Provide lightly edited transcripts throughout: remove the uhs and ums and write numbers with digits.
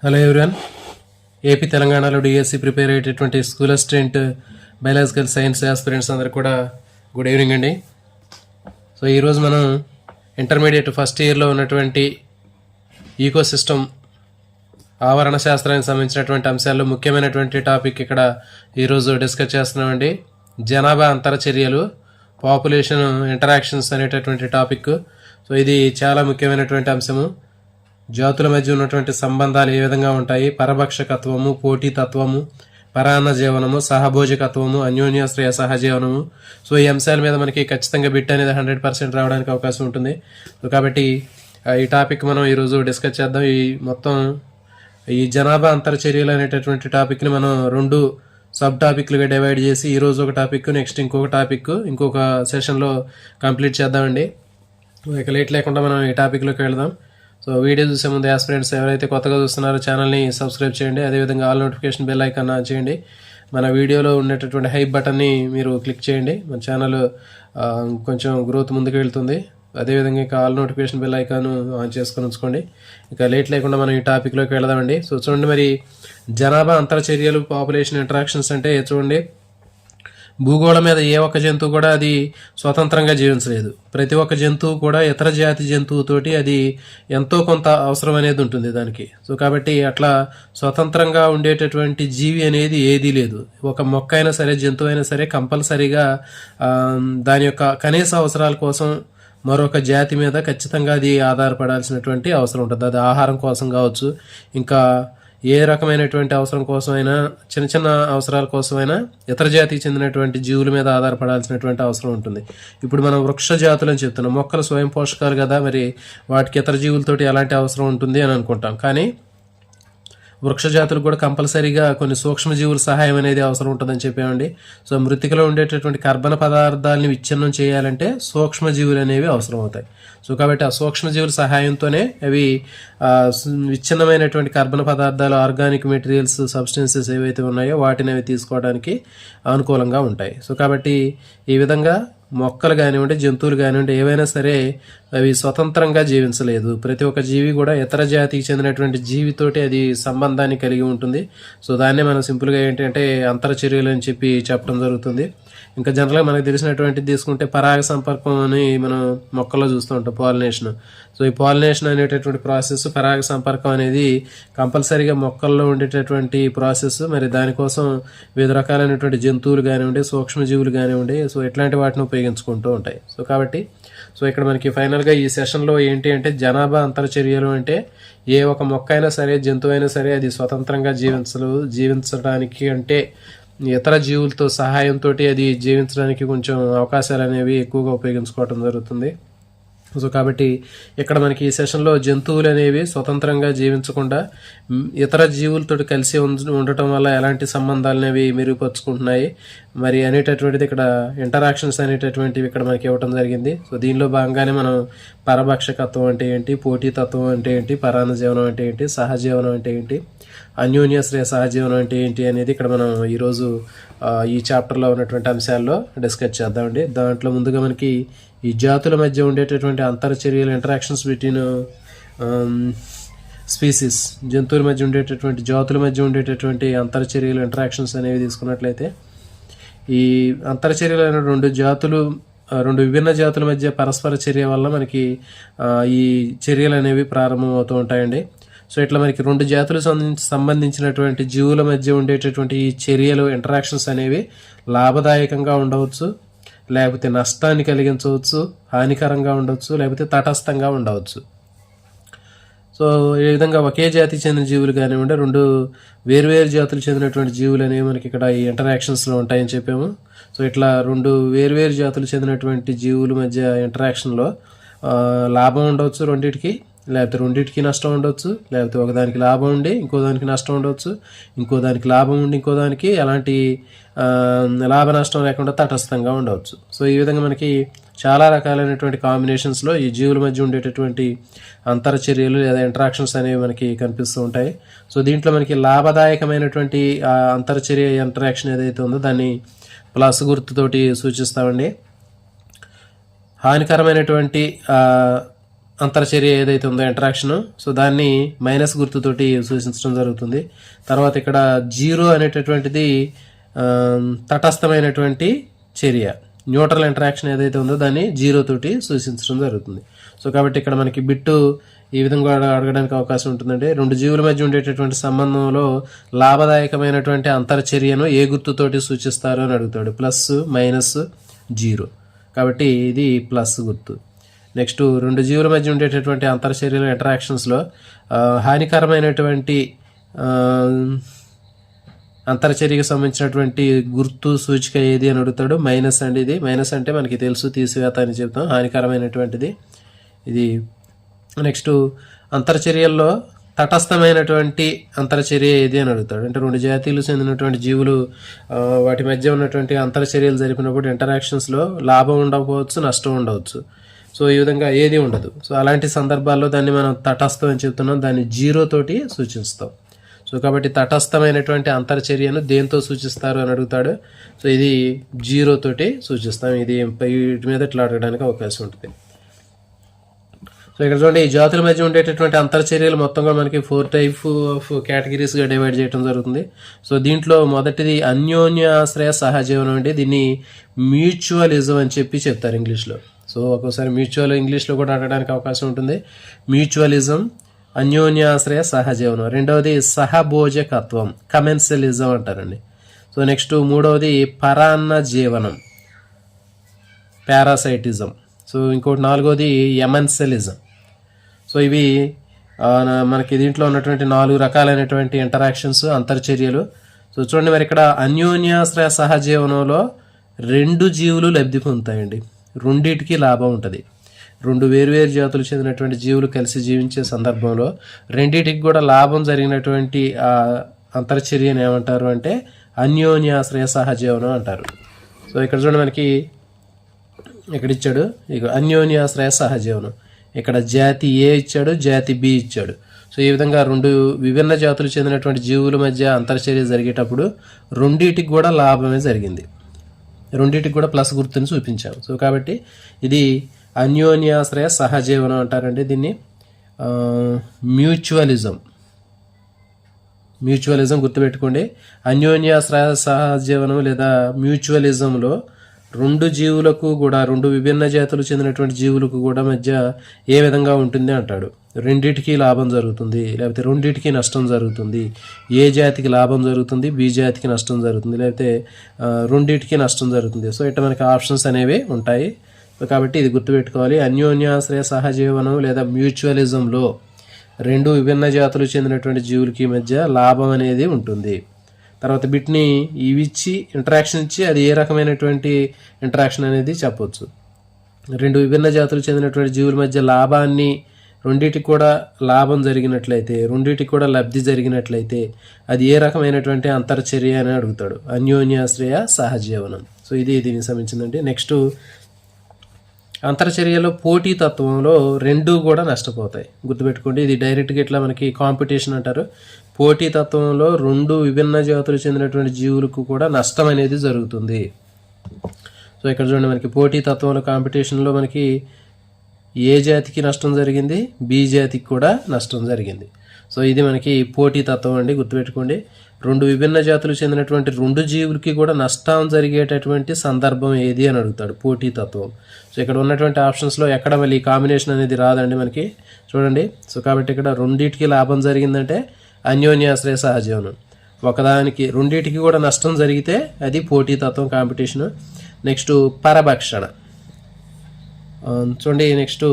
Hello everyone. AP తెలంగాణలో DSC prepare అయ్యేటటువంటి school assistant biological science aspirants అందరికి కూడా గుడ్ ఈవినింగ్ అండి. సో ఈరోజు మనం ఇంటర్మీడియట్ ఫస్ట్ ఇయర్లో ఉన్నటువంటి ఈకో సిస్టమ్ ఆవరణ శాస్త్రానికి సంబంధించినటువంటి అంశాల్లో ముఖ్యమైనటువంటి టాపిక్ ఇక్కడ ఈరోజు డిస్కస్ చేస్తున్నామండి. జనాభా అంతరచర్యలు, పాపులేషన్ ఇంటరాక్షన్స్ అనేటటువంటి టాపిక్. సో ఇది చాలా ముఖ్యమైనటువంటి అంశము. జాతుల మధ్య ఉన్నటువంటి సంబంధాలు ఏ విధంగా ఉంటాయి, పరభక్షకత్వము, పోటీతత్వము, పరాన్న జీవనము, సహభోజకత్వము, అన్యోన్యాశ్రయ సహజీవనము. సో ఈ అంశాల మీద మనకి ఖచ్చితంగా బిట్ అనేది 100% రావడానికి అవకాశం ఉంటుంది. సో కాబట్టి ఈ టాపిక్ మనం ఈరోజు డిస్కస్ చేద్దాం. ఈ జనాభా అంతరచర్యలు అనేటటువంటి టాపిక్ని మనం 2 సబ్ టాపిక్లుగా డివైడ్ చేసి ఈరోజు ఒక టాపిక్, నెక్స్ట్ ఇంకొక టాపిక్ ఇంకొక సెషన్లో కంప్లీట్ చేద్దామండి. ఇక లేట్ లేకుండా మనం ఈ టాపిక్లోకి వెళ్దాం. సో వీడియో చూసే ముందు ఆస్పిరెంట్స్ ఎవరైతే కొత్తగా చూస్తున్నారో ఛానల్ని సబ్స్క్రైబ్ చేయండి. అదేవిధంగా all notification bell icon on చేయండి. మన వీడియోలో ఉండేటటువంటి హైప్ బటన్ని మీరు క్లిక్ చేయండి. మన ఛానల్ కొంచెం గ్రోత్ ముందుకు వెళ్తుంది. అదేవిధంగా ఇక all notification bell icon on చేసుకొని ఉంచుకోండి. ఇక లేట్ లేకుండా మనం ఈ టాపిక్లోకి వెళదామండి. సో చూడండి, మరి జనాభా అంతరచర్యలు, పాపులేషన్ ఇంటరాక్షన్స్ అంటే చూడండి, భూగోళం మీద ఏ ఒక్క జంతువు కూడా అది స్వతంత్రంగా జీవించలేదు. ప్రతి ఒక్క జంతువు కూడా ఇతర జాతి జంతువుతోటి అది ఎంతో కొంత అవసరం అనేది ఉంటుంది దానికి. సో కాబట్టి అట్లా స్వతంత్రంగా ఉండేటటువంటి జీవి అనేది ఏదీ లేదు. ఒక మొక్క అయినా సరే, జంతువు అయినా సరే కంపల్సరీగా దాని యొక్క కనీస అవసరాల కోసం మరొక జాతి మీద ఖచ్చితంగా అది ఆధారపడాల్సినటువంటి అవసరం ఉంటుంది. అది ఆహారం కోసం కావచ్చు, ఇంకా ఏ రకమైనటువంటి అవసరం కోసమైనా, చిన్న చిన్న అవసరాల కోసమైనా ఇతర జాతికి చెందినటువంటి జీవుల మీద ఆధారపడాల్సినటువంటి అవసరం ఉంటుంది. ఇప్పుడు మనం వృక్ష జాతులు అని చెప్తున్నాం. మొక్కలు స్వయం పోషకాలు కదా, మరి వాటికి ఇతర జీవులతోటి ఎలాంటి అవసరం ఉంటుంది అని అనుకుంటాం. కానీ వృక్ష జాతులకు కూడా కంపల్సరీగా కొన్ని సూక్ష్మజీవుల సహాయం అనేది అవసరం ఉంటుందని చెప్పామండి. సో మృతికలో ఉండేటటువంటి కర్బన పదార్థాలని విచ్ఛిన్నం చేయాలంటే సూక్ష్మజీవులు అనేవి అవసరం అవుతాయి. సో కాబట్టి ఆ సూక్ష్మజీవుల సహాయంతోనే అవి విచ్ఛిన్నమైనటువంటి కర్బన పదార్థాలు, ఆర్గానిక్ మెటీరియల్స్, సబ్స్టెన్సెస్ ఏవైతే ఉన్నాయో వాటిని అవి తీసుకోవడానికి అనుకూలంగా ఉంటాయి. సో కాబట్టి ఈ విధంగా మొక్కలు కానివ్వండి, జంతువులు కానివ్వండి, ఏవైనా సరే అవి స్వతంత్రంగా జీవించలేదు. ప్రతి ఒక్క జీవి కూడా ఇతర జాతికి చెందినటువంటి జీవితోటి అది సంబంధాన్ని కలిగి ఉంటుంది. సో దాన్నే మనం సింపుల్గా ఏంటంటే అంతరచర్యలు అని చెప్పి చెప్పడం జరుగుతుంది. ఇంకా జనరల్గా మనకు తెలిసినటువంటిది తీసుకుంటే పరాగ సంపర్కం అని మనం మొక్కల్లో చూస్తూ ఉంటాం, పాలినేషన్. సో ఈ పాలినేషన్ అనేటటువంటి ప్రాసెస్, పరాగ సంపర్కం అనేది కంపల్సరీగా మొక్కల్లో ఉండేటటువంటి ప్రాసెస్. మరి దానికోసం వివిధ రకాలైనటువంటి జంతువులు కానివ్వండి, సూక్ష్మజీవులు కానివ్వండి, సో ఇట్లాంటి వాటిని ఉపయోగించుకుంటూ ఉంటాయి. సో కాబట్టి ఇక్కడ మనకి ఫైనల్గా ఈ సెషన్లో ఏంటి అంటే, జనాభా అంతరచర్యలు అంటే ఏ ఒక మొక్క అయినా సరే, జంతువు అయినా సరే అది స్వతంత్రంగా జీవించడానికి అంటే ఇతర జీవులతో సహాయంతో అది జీవించడానికి కొంచెం అవకాశాలు అనేవి ఎక్కువగా ఉపయోగించుకోవటం జరుగుతుంది. సో కాబట్టి ఇక్కడ మనకి ఈ సెషన్లో జంతువులు అనేవి స్వతంత్రంగా జీవించకుండా ఇతర జీవులతో కలిసి ఉండటం వల్ల ఎలాంటి సంబంధాలు అనేవి మెరుగుపరుచుకుంటున్నాయి మరి అనేటటువంటిది ఇక్కడ ఇంటరాక్షన్స్ అనేటటువంటివి ఇక్కడ మనకి ఇవ్వటం జరిగింది. సో దీనిలో భాగంగానే మనం పరభక్షకత్వం అంటే ఏంటి, పోటీతత్వం అంటే ఏంటి, పరాన్న జీవనం అంటే ఏంటి, సహజీవనం అంటే ఏంటి, అన్యోన్యాశ్రయ సహజీవనం అంటే ఏంటి అనేది ఇక్కడ మనం ఈరోజు ఈ చాప్టర్లో ఉన్నటువంటి అంశాల్లో డిస్కస్ చేద్దామండి. దాంట్లో ముందుగా మనకి ఈ జాతుల మధ్య ఉండేటటువంటి అంతరచర్యలు, ఇంటరాక్షన్స్ బిట్వీన్ స్పీసీస్, జంతువుల మధ్య ఉండేటటువంటి, జాతుల మధ్య ఉండేటటువంటి అంతరచర్యలు, ఇంటరాక్షన్స్ అనేవి తీసుకున్నట్లయితే, ఈ అంతరచర్యలు అనే 2 విభిన్న జాతుల మధ్య పరస్పర చర్య వల్ల మనకి ఈ చర్యలు అనేవి ప్రారంభం అవుతూ ఉంటాయండి. సో ఇట్లా మనకి 2 జాతులకు సంబంధించినటువంటి జీవుల మధ్య ఉండేటటువంటి ఈ చర్యలు, ఇంటరాక్షన్స్ అనేవి లాభదాయకంగా ఉండవచ్చు, లేకపోతే నష్టాన్ని కలిగించవచ్చు, హానికరంగా ఉండవచ్చు, లేకపోతే తటస్థంగా ఉండవచ్చు. సో ఈ విధంగా ఒకే జాతికి చెందిన జీవులు కానివ్వండి, 2 వేరువేరు జాతులకు చెందినటువంటి జీవులు అనేవి మనకి ఇక్కడ ఈ ఇంటరాక్షన్స్లో ఉంటాయని చెప్పాము. సో ఇట్లా 2 వేరువేరు జాతులకు చెందినటువంటి జీవుల మధ్య ఇంటరాక్షన్లో లాభం ఉండవచ్చు రెండింటికి, లేకపోతే రెండింటికి నష్టం ఉండవచ్చు, లేకపోతే ఒకదానికి లాభం ఉండి ఇంకో దానికి నష్టం ఉండవచ్చు, ఇంకో దానికి లాభం ఉండి ఇంకో దానికి ఎలాంటి లాభ నష్టం లేకుండా తటస్థంగా ఉండవచ్చు. సో ఈ విధంగా మనకి చాలా రకాలైనటువంటి కాంబినేషన్స్లో ఈ జీవుల మధ్య ఉండేటటువంటి అంతరచర్యలు లేదా ఇంటరాక్షన్స్ అనేవి మనకి కనిపిస్తూ ఉంటాయి. సో దీంట్లో మనకి లాభదాయకమైనటువంటి అంతరచర్య ఇంటరాక్షన్ ఏదైతే ఉందో దాన్ని ప్లస్ గుర్తుతోటి సూచిస్తామండి. హానికరమైనటువంటి అంతర్చర్య ఏదైతే ఉందో ఇంటరాక్షన్, సో దాన్ని మైనస్ గుర్తుతోటి సూచించడం జరుగుతుంది. తర్వాత ఇక్కడ జీరో అనేటటువంటిది తటస్థమైనటువంటి చర్య, న్యూట్రల్ ఇంటరాక్షన్ ఏదైతే ఉందో దాన్ని జీరో తోటి సూచించడం జరుగుతుంది. సో కాబట్టి ఇక్కడ మనకి బిట్టు ఈ విధంగా అడగడానికి అవకాశం ఉంటుందంటే, రెండు జీవుల మధ్య ఉండేటటువంటి సంబంధంలో లాభదాయకమైనటువంటి అంతర్చర్యను ఏ గుర్తుతోటి సూచిస్తారు అని అడుగుతాడు. Plus, minus, zero. కాబట్టి ఇది ప్లస్ గుర్తు. నెక్స్ట్, రెండు జీవుల మధ్య ఉండేటటువంటి అంతర్చర్యల ఇంటరాక్షన్స్లో హానికరమైనటువంటి అంతర్చర్యకు సంబంధించినటువంటి గుర్తు సూచిక ఏది అని అడుగుతాడు. మైనస్ అండి. ఇది మైనస్ అంటే మనకి తెలుసు, తీసివేత అని చెప్తాం, హానికరమైనటువంటిది ఇది. నెక్స్ట్, అంతర్చర్యల్లో తటస్థమైనటువంటి అంతర్చర్య ఏది అని అడుగుతాడు. అంటే రెండు జాతీయులు చెందినటువంటి జీవులు వాటి మధ్య ఉన్నటువంటి అంతర్చర్యలు జరిపినప్పుడు ఇంటరాక్షన్స్లో లాభం ఉండకపోవచ్చు, నష్టం ఉండవచ్చు. సో ఈ విధంగా ఏది ఉండదు. సో అలాంటి సందర్భాల్లో దాన్ని మనం తటస్థం అని చెప్తున్నాం, దాన్ని జీరో తోటి సూచిస్తాం. సో కాబట్టి తటస్థమైనటువంటి అంతర్చర్యను దేంతో సూచిస్తారు అని అడుగుతాడు. సో ఇది జీరో తోటి సూచిస్తాం. ఇది వీటి మీద ఇట్లా అడగడానికి అవకాశం ఉంటుంది. సో ఇక్కడ చూడండి, ఈ జాతుల మధ్య ఉండేటటువంటి అంతర్చర్యలు మొత్తంగా మనకి 4 టైప్ ఆఫ్ కేటగిరీస్గా డివైడ్ చేయడం జరుగుతుంది. సో దీంట్లో మొదటిది అన్యోన్యాశ్రయ సహజీవనం అండి. దీన్ని మ్యూచువలిజం అని చెప్పి చెప్తారు ఇంగ్లీష్లో. సో ఒక్కోసారి మ్యూచువల్ ఇంగ్లీష్లో కూడా అడగడానికి అవకాశం ఉంటుంది. మ్యూచువలిజం, అన్యోన్యాశ్రయ సహజీవనం. రెండవది సహభోజకత్వం, కమెన్సలిజం అంటారండి. సో నెక్స్ట్, మూడవది పరాన్న జీవనం, పారాసైటిజం. సో ఇంకోటి నాలుగవది ఎమెన్సలిజం. సో ఇవి మనకి దీంట్లో ఉన్నటువంటి 4 రకాలైనటువంటి ఇంటరాక్షన్స్, అంతర్చర్యలు. సో చూడండి, మరి ఇక్కడ అన్యోన్యాశ్రయ సహజీవనంలో 2 జీవులు లబ్ధి పొందుతాయండి. రెండిటికి లాభం ఉంటుంది. 2 వేరువేరు జాతులు చెందినటువంటి జీవులు కలిసి జీవించే సందర్భంలో రెండింటికి కూడా లాభం జరిగినటువంటి అంతర్చర్యను ఏమంటారు అంటే అన్యోన్యాశ్రయ సహజీవనం అంటారు. సో ఇక్కడ చూడండి, మనకి ఇక్కడ ఇచ్చాడు ఇక అన్యోన్యాశ్రయ సహజీవనం. ఇక్కడ జాతి ఏ ఇచ్చాడు, జాతి బి ఇచ్చాడు. సో ఈ విధంగా 2 విభిన్న జాతులు చెందినటువంటి జీవుల మధ్య అంతర్చర్య జరిగేటప్పుడు రెండింటికి కూడా లాభమే జరిగింది. రెండింటికి కూడా ప్లస్ గుర్తుని చూపించాము. సో కాబట్టి ఇది అన్యోన్యాశ్రయ సహజీవనం అంటారండి. దీన్ని మ్యూచువలిజం గుర్తుపెట్టుకోండి. అన్యోన్యాశ్రయ సహజీవనం లేదా మ్యూచువలిజంలో 2 జీవులకు కూడా, 2 విభిన్న జాతులు చెందినటువంటి జీవులకు కూడా మధ్య ఏ విధంగా ఉంటుంది అంటాడు. రెండింటికి లాభం జరుగుతుంది, లేకపోతే రెండింటికి నష్టం జరుగుతుంది. ఏ జాతికి లాభం జరుగుతుంది, బి జాతికి నష్టం జరుగుతుంది, లేకపోతే రెండింటికి నష్టం జరుగుతుంది. సో ఇట్లా మనకి ఆప్షన్స్ అనేవి ఉంటాయి. కాబట్టి ఇది గుర్తుపెట్టుకోవాలి. అన్యోన్యాశ్రయ సహజీవనం లేదా మ్యూచువలిజంలో 2 విభిన్న జాతులు చెందినటువంటి జీవులకి మధ్య లాభం అనేది ఉంటుంది. తర్వాత బిట్ని ఇవి ఇచ్చి ఇంటరాక్షన్ ఇచ్చి అది ఏ రకమైనటువంటి ఇంటరాక్షన్ అనేది చెప్పవచ్చు. 2 విభిన్న జాతులు చెందినటువంటి జీవుల మధ్య లాభాన్ని, రెండింటికి కూడా లాభం జరిగినట్లయితే, రెండింటికి కూడా లబ్ధి జరిగినట్లయితే అది ఏ రకమైనటువంటి అంతర్చర్య అని అడుగుతాడు. అన్యోన్యాశ్రయ సహజీవనం. సో ఇది దీనికి సంబంధించిందండి. నెక్స్ట్, అంతర్చర్యలో పోటీతత్వంలో 2 కూడా నష్టపోతాయి. గుర్తుపెట్టుకోండి, ఇది డైరెక్ట్గా ఇట్లా మనకి కాంపిటీషన్ అంటారు. పోటీతత్వంలో 2 విభిన్న జాతులు చెందినటువంటి జీవులకు కూడా నష్టం అనేది జరుగుతుంది. సో ఇక్కడ చూడండి, మనకి పోటీతత్వంలో కాంపిటీషన్లో మనకి ఏ జాతికి నష్టం జరిగింది, బి జాతికి కూడా నష్టం జరిగింది. సో ఇది మనకి పోటీతత్వం అండి. గుర్తుపెట్టుకోండి, 2 విభిన్న జాతులు చెందినటువంటి 2 జీవులకి కూడా నష్టం జరిగేటటువంటి సందర్భం ఏది అని అడుగుతాడు. పోటీతత్వం. సో ఇక్కడ ఉన్నటువంటి ఆప్షన్స్లో ఎక్కడ మళ్ళీ కాంబినేషన్ అనేది రాదండి మనకి, చూడండి. సో కాబట్టి ఇక్కడ రెండింటికి లాభం జరిగిందంటే అన్యోన్యాశ్రయ సహజీవనం. రెండింటికి కూడా నష్టం జరిగితే అది పోటీతత్వం, కాంపిటీషన్. నెక్స్ట్, పరభక్షణ. చూడండి, నెక్స్ట్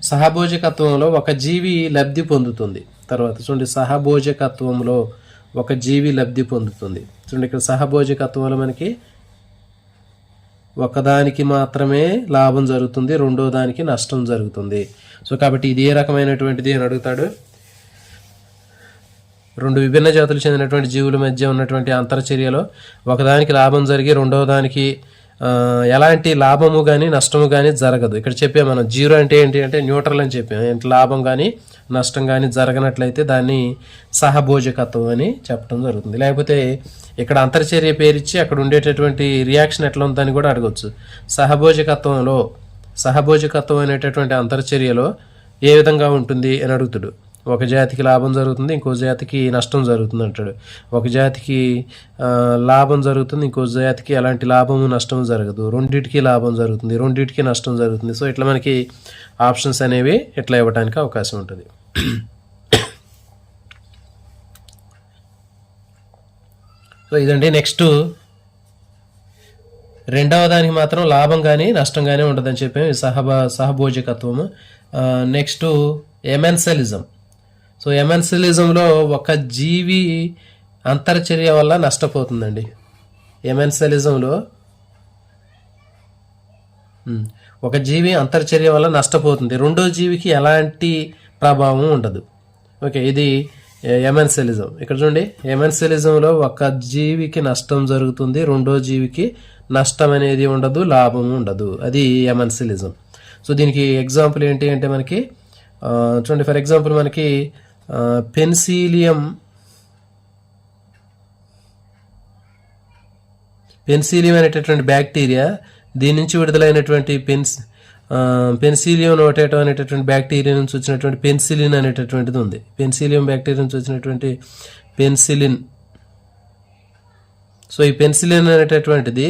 సహభోజకత్వంలో ఒక జీవి లబ్ధి పొందుతుంది. తర్వాత చూడండి, సహభోజకత్వంలో ఒక జీవి లబ్ధి పొందుతుంది. చూడండి, ఇక్కడ సహభోజకత్వంలో మనకి ఒకదానికి మాత్రమే లాభం జరుగుతుంది, రెండో దానికి నష్టం జరుగుతుంది. సో కాబట్టి ఇది ఏ రకమైనటువంటిది అని అడుగుతాడు. 2 విభిన్న జాతులు చెందినటువంటి జీవుల మధ్య ఉన్నటువంటి అంతర్చర్యలో ఒకదానికి లాభం జరిగి రెండవ దానికి ఎలాంటి లాభము కానీ నష్టము కానీ జరగదు. ఇక్కడ చెప్పాము మనం, జీరో అంటే ఏంటి అంటే న్యూట్రల్ అని చెప్పాము. లాభం కానీ నష్టం కానీ జరగనట్లయితే దాన్ని సహభోజకత్వం అని చెప్పడం జరుగుతుంది. లేకపోతే ఇక్కడ అంతర్చర్య పేరిచ్చి అక్కడ ఉండేటటువంటి రియాక్షన్ ఎట్లా ఉందని కూడా అడగవచ్చు. సహభోజకత్వంలో సహభోజకత్వం అనేటటువంటి అంతర్చర్యలో ఏ విధంగా ఉంటుంది అని అడుగుతాడు. ఒక జాతికి లాభం జరుగుతుంది, ఇంకో జాతికి నష్టం జరుగుతుంది అంటాడు. ఒక జాతికి లాభం జరుగుతుంది, ఇంకో జాతికి అలాంటి లాభము నష్టం జరగదు. రెండింటికి లాభం జరుగుతుంది, రెండింటికి నష్టం జరుగుతుంది. సో ఇట్లా మనకి ఆప్షన్స్ అనేవి ఇట్లా ఇవ్వడానికి అవకాశం ఉంటుంది. సో ఇదండి. నెక్స్ట్ రెండవ దానికి మాత్రం లాభం కానీ నష్టం కానీ ఉండదని చెప్పాము, సహభోజకత్వము. నెక్స్ట్ ఎమెన్సలిజం. సో ఎమెన్సలిజంలో ఒక జీవి అంతర్చర్య వల్ల నష్టపోతుందండి. ఎమెన్సలిజంలో ఒక జీవి అంతర్చర్య వల్ల నష్టపోతుంది, రెండో జీవికి ఎలాంటి ప్రభావం ఉండదు. ఓకే, ఇది ఎమెన్సలిజం. ఇక్కడ చూడండి, ఎమెన్సలిజంలో ఒక జీవికి నష్టం జరుగుతుంది, రెండో జీవికి నష్టం అనేది ఉండదు, లాభం ఉండదు. అది ఎమెన్సలిజం. సో దీనికి ఎగ్జాంపుల్ ఏంటి అంటే మనకి చూడండి, ఫర్ ఎగ్జాంపుల్ మనకి పెన్సిలియం అనేటటువంటి బ్యాక్టీరియా, దీని నుంచి విడుదలైనటువంటి పెన్సిలియం నోటేటో అనేటటువంటి బ్యాక్టీరియా నుంచి వచ్చినటువంటి పెన్సిలిన్ అనేటటువంటిది ఉంది. పెన్సిలియం బ్యాక్టీరియా నుంచి వచ్చినటువంటి పెన్సిలిన్. సో ఈ పెన్సిలిన్ అనేటటువంటిది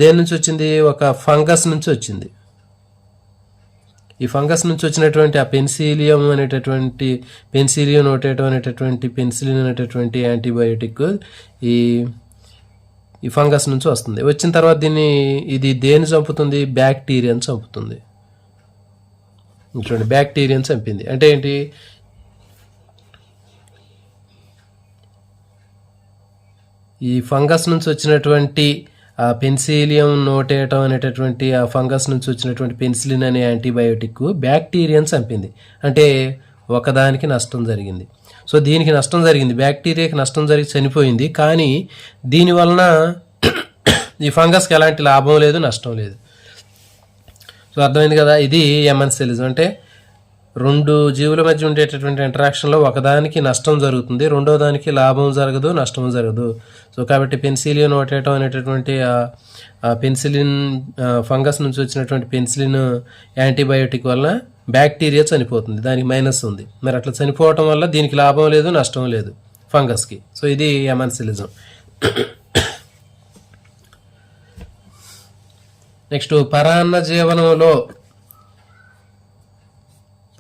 దేని నుంచి వచ్చింది? ఒక ఫంగస్ నుంచి వచ్చింది. ఈ ఫంగస్ నుంచి వచ్చినటువంటి ఆ పెన్సిలియం నోటేటో అనేటటువంటి పెన్సిలిన్ అనేటటువంటి యాంటీబయోటిక్ ఈ ఫంగస్ నుంచి వస్తుంది. వచ్చిన తర్వాత ఇది దేన్ని చంపుతుంది? బ్యాక్టీరియాని చంపుతుంది. చూడండి, బ్యాక్టీరియాని చంపింది అంటే ఏంటి? ఈ ఫంగస్ నుంచి వచ్చినటువంటి ఆ పెన్సిలియం నోటేటం అనేటటువంటి ఆ ఫంగస్ నుంచి వచ్చినటువంటి పెన్సిలిన్ అనే యాంటీబయోటిక్ బ్యాక్టీరియాని చంపింది. అంటే ఒకదానికి నష్టం జరిగింది. సో దీనికి నష్టం జరిగింది, బ్యాక్టీరియాకి నష్టం జరిగి చనిపోయింది. కానీ దీనివలన ఈ ఫంగస్కి ఎలాంటి లాభం లేదు, నష్టం లేదు. సో అర్థమైంది కదా? ఇది ఎమెన్సలిజం. అంటే రెండు జీవుల మధ్య ఉండేటటువంటి ఇంటరాక్షన్లో ఒకదానికి నష్టం జరుగుతుంది, రెండో దానికి లాభం జరగదు, నష్టం జరగదు. సో కాబట్టి పెన్సిలియం నోటేటం అనేటటువంటి పెన్సిలిన్ ఫంగస్ నుంచి వచ్చినటువంటి పెన్సిలిన్ యాంటీబయోటిక్ వల్ల బ్యాక్టీరియా చనిపోతుంది, దానికి మైనస్ ఉంది. మరి అట్లా చనిపోవటం వల్ల దీనికి లాభం లేదు, నష్టం లేదు ఫంగస్కి. సో ఇది ఎమెన్సలిజం. నెక్స్ట్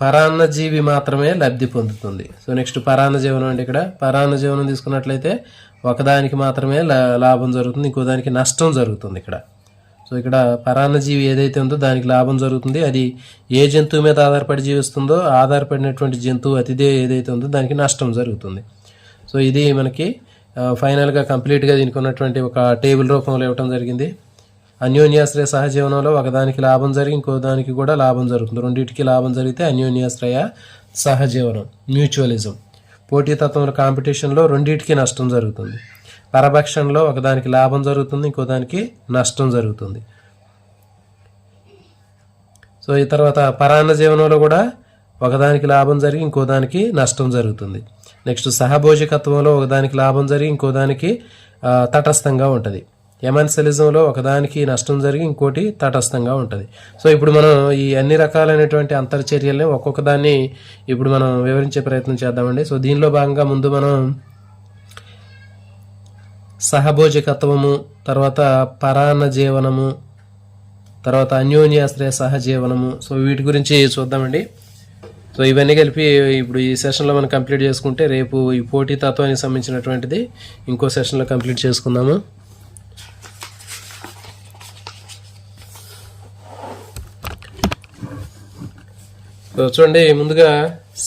పరాన్నజీవి మాత్రమే లబ్ధి పొందుతుంది. సో నెక్స్ట్ పరాన్నజీవనం అంటే ఇక్కడ పరాన్నజీవనం తీసుకున్నట్లయితే ఒకదానికి మాత్రమే లాభం జరుగుతుంది, ఇంకో దానికి నష్టం జరుగుతుంది ఇక్కడ. సో ఇక్కడ పరాన్నజీవి ఏదైతే ఉందో దానికి లాభం జరుగుతుంది. అది ఏ జంతువు మీద ఆధారపడి జీవిస్తుందో ఆధారపడినటువంటి జంతువు అతిథి ఏదైతే ఉందో దానికి నష్టం జరుగుతుంది. సో ఇది మనకి ఫైనల్గా కంప్లీట్గా దీనికి ఉన్నటువంటి ఒక టేబుల్ రూపంలో ఇవ్వటం జరిగింది. అన్యోన్యాశ్రయ సహజీవనంలో ఒకదానికి లాభం జరిగి ఇంకో దానికి కూడా లాభం జరుగుతుంది, రెండింటికి లాభం జరిగితే అన్యోన్యాశ్రయ సహజీవనం. మ్యూచువలిజం, పోటీతత్వంలో కాంపిటీషన్లో రెండింటికి నష్టం జరుగుతుంది. పరభక్షణలో ఒకదానికి లాభం జరుగుతుంది, ఇంకో దానికి నష్టం జరుగుతుంది. సో ఈ తర్వాత పరాన్న జీవనంలో కూడా ఒకదానికి లాభం జరిగి ఇంకో దానికి నష్టం జరుగుతుంది. నెక్స్ట్ సహభోజకత్వంలో ఒకదానికి లాభం జరిగి ఇంకో దానికి తటస్థంగా ఉంటుంది. ఎమెన్సలిజంలో ఒకదానికి నష్టం జరిగి ఇంకోటి తటస్థంగా ఉంటుంది. సో ఇప్పుడు మనం ఈ అన్ని రకాలైనటువంటి అంతర్చర్యల్ని ఒక్కొక్క దాన్ని ఇప్పుడు మనం వివరించే ప్రయత్నం చేద్దామండి. సో దీనిలో భాగంగా ముందు మనం సహభోజకత్వము, తర్వాత పరాన్న జీవనము, తర్వాత అన్యోన్యాశ్రయ సహజీవనము, సో వీటి గురించి చూద్దామండి. సో ఇవన్నీ కలిపి ఇప్పుడు ఈ సెషన్లో మనం కంప్లీట్ చేసుకుంటే రేపు ఈ పోటీతత్వానికి సంబంధించినటువంటిది ఇంకో సెషన్లో కంప్లీట్ చేసుకుందాము. సో చూడండి, ముందుగా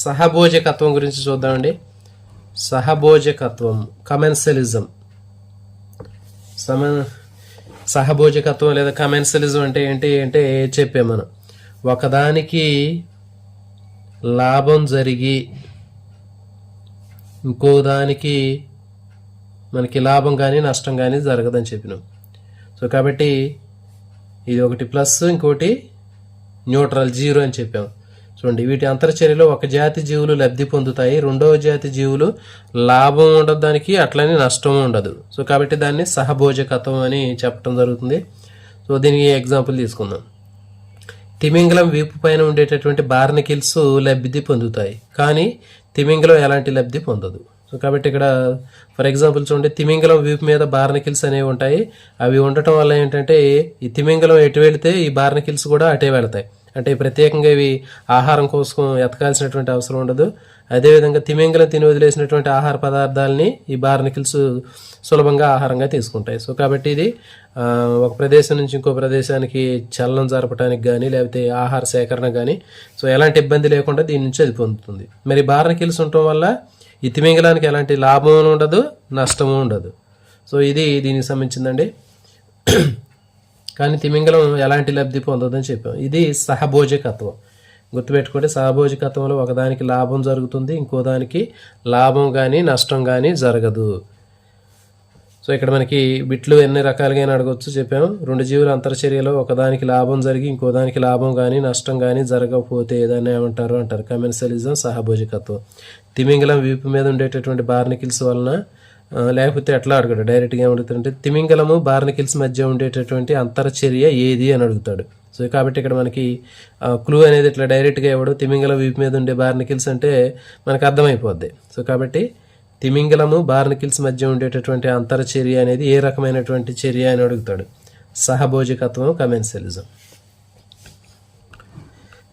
సహభోజకత్వం గురించి చూద్దామండి. సహభోజకత్వం, కమెన్సలిజం. సహభోజకత్వం లేదా కమెన్సలిజం అంటే ఏంటి అంటే చెప్పాం మనం, ఒకదానికి లాభం జరిగి ఇంకో దానికి మనకి లాభం కానీ నష్టం కానీ జరగదని చెప్పినాం. సో కాబట్టి ఇది ఒకటి ప్లస్, ఇంకోటి న్యూట్రల్, జీరో అని చెప్పాం. చూడండి, వీటి అంతర్చర్యలో ఒక జాతి జీవులు లబ్ధి పొందుతాయి, రెండవ జాతి జీవులు లాభం ఉండదు దానికి, అట్లనే నష్టం ఉండదు. సో కాబట్టి దాన్ని సహభోజకత్వం అని చెప్పడం జరుగుతుంది. సో దీనికి ఎగ్జాంపుల్ తీసుకుందాం. తిమింగలం వీపు పైన ఉండేటటువంటి బార్నికిల్స్ లబ్ధి పొందుతాయి, కానీ తిమింగలం ఎలాంటి లబ్ధి పొందదు. సో కాబట్టి ఇక్కడ ఫర్ ఎగ్జాంపుల్ చూడండి, తిమింగలం వీపు మీద బార్నికిల్స్ అనేవి ఉంటాయి. అవి ఉండటం వల్ల ఏంటంటే ఈ తిమింగలం ఎటు వెళితే ఈ బార్నికిల్స్ కూడా అటే వెళతాయి. అంటే ప్రత్యేకంగా ఇవి ఆహారం కోసం ఎతకాల్సినటువంటి అవసరం ఉండదు. అదేవిధంగా తిమింగలం తిని వదిలేసినటువంటి ఆహార పదార్థాలని ఈ బార్నికిల్స్ సులభంగా ఆహారంగా తీసుకుంటాయి. సో కాబట్టి ఇది ఒక ప్రదేశం నుంచి ఇంకో ప్రదేశానికి చలనం జరపడానికి కానీ లేకపోతే ఆహార సేకరణ కానీ సో ఎలాంటి ఇబ్బంది లేకుండా దీని నుంచి అది పొందుతుంది. మరి బార్నికిల్స్ ఉండటం వల్ల ఈ తిమింగలానికి ఎలాంటి లాభం ఉండదు, నష్టము ఉండదు. సో ఇది దీనికి సంబంధించిందండి. కానీ తిమింగలం ఎలాంటి లబ్ధి పొందదని చెప్పాం. ఇది సహభోజకత్వం. గుర్తుపెట్టుకుంటే సహభోజకత్వంలో ఒకదానికి లాభం జరుగుతుంది, ఇంకో దానికి లాభం కానీ నష్టం కానీ జరగదు. సో ఇక్కడ మనకి బిట్లు ఎన్ని రకాలుగా అడగవచ్చు చెప్పాము. రెండు జీవుల అంతర్చర్యలో ఒకదానికి లాభం జరిగి ఇంకో దానికి లాభం కానీ నష్టం కానీ జరగకపోతే ఏదైనా ఏమంటారు అంటారు కమెన్సలిజం, సహభోజకత్వం. తిమింగలం వీపు మీద ఉండేటటువంటి బార్నికిల్స్ వలన లేకపోతే ఎట్లా అడగడు, డైరెక్ట్గా ఏమడుగుతాడంటే తిమింగలము బార్నికిల్స్ మధ్య ఉండేటటువంటి అంతర్చర్య ఏది అని అడుగుతాడు. సో కాబట్టి ఇక్కడ మనకి క్లూ అనేది ఇట్లా డైరెక్ట్గా ఇవ్వడు. తిమింగలం వీపు మీద ఉండే బార్నికిల్స్ అంటే మనకు అర్థమైపోద్ది. సో కాబట్టి తిమింగలము బార్నికిల్స్ మధ్య ఉండేటటువంటి అంతర్చర్య అనేది ఏ రకమైనటువంటి చర్య అని అడుగుతాడు. సహభోజకత్వం, కమెన్సలిజం.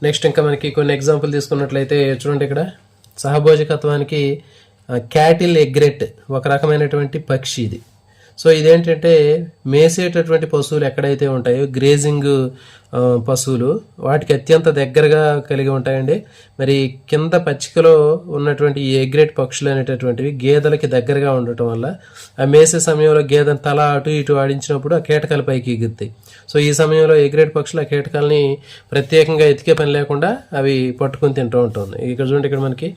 నెక్స్ట్ ఇంకా మనకి కొన్ని ఎగ్జాంపుల్ తీసుకున్నట్లయితే చూడండి, ఇక్కడ సహభోజకత్వానికి క్యాటిల్ ఎగ్రెట్ ఒక రకమైనటువంటి పక్షి ఇది. సో ఇదేంటంటే మేసేటటువంటి పశువులు ఎక్కడైతే ఉంటాయో గ్రేజింగ్ పశువులు వాటికి అత్యంత దగ్గరగా కలిగి ఉంటాయండి. మరి కింద పచ్చికలో ఉన్నటువంటి ఈ ఎగ్రెట్ పక్షులు అనేటటువంటివి గేదెలకి దగ్గరగా ఉండటం వల్ల ఆ మేసే సమయంలో గేదెను తల అటు ఇటు ఆడించినప్పుడు ఆ కీటకాల పైకి ఎగురుతాయి. సో ఈ సమయంలో ఎగ్రెట్ పక్షులు ఆ కీటకాలని ప్రత్యేకంగా ఎతికే పని లేకుండా అవి పట్టుకుని తింటూ ఉంటుంది. ఇక్కడ చూడండి, ఇక్కడ మనకి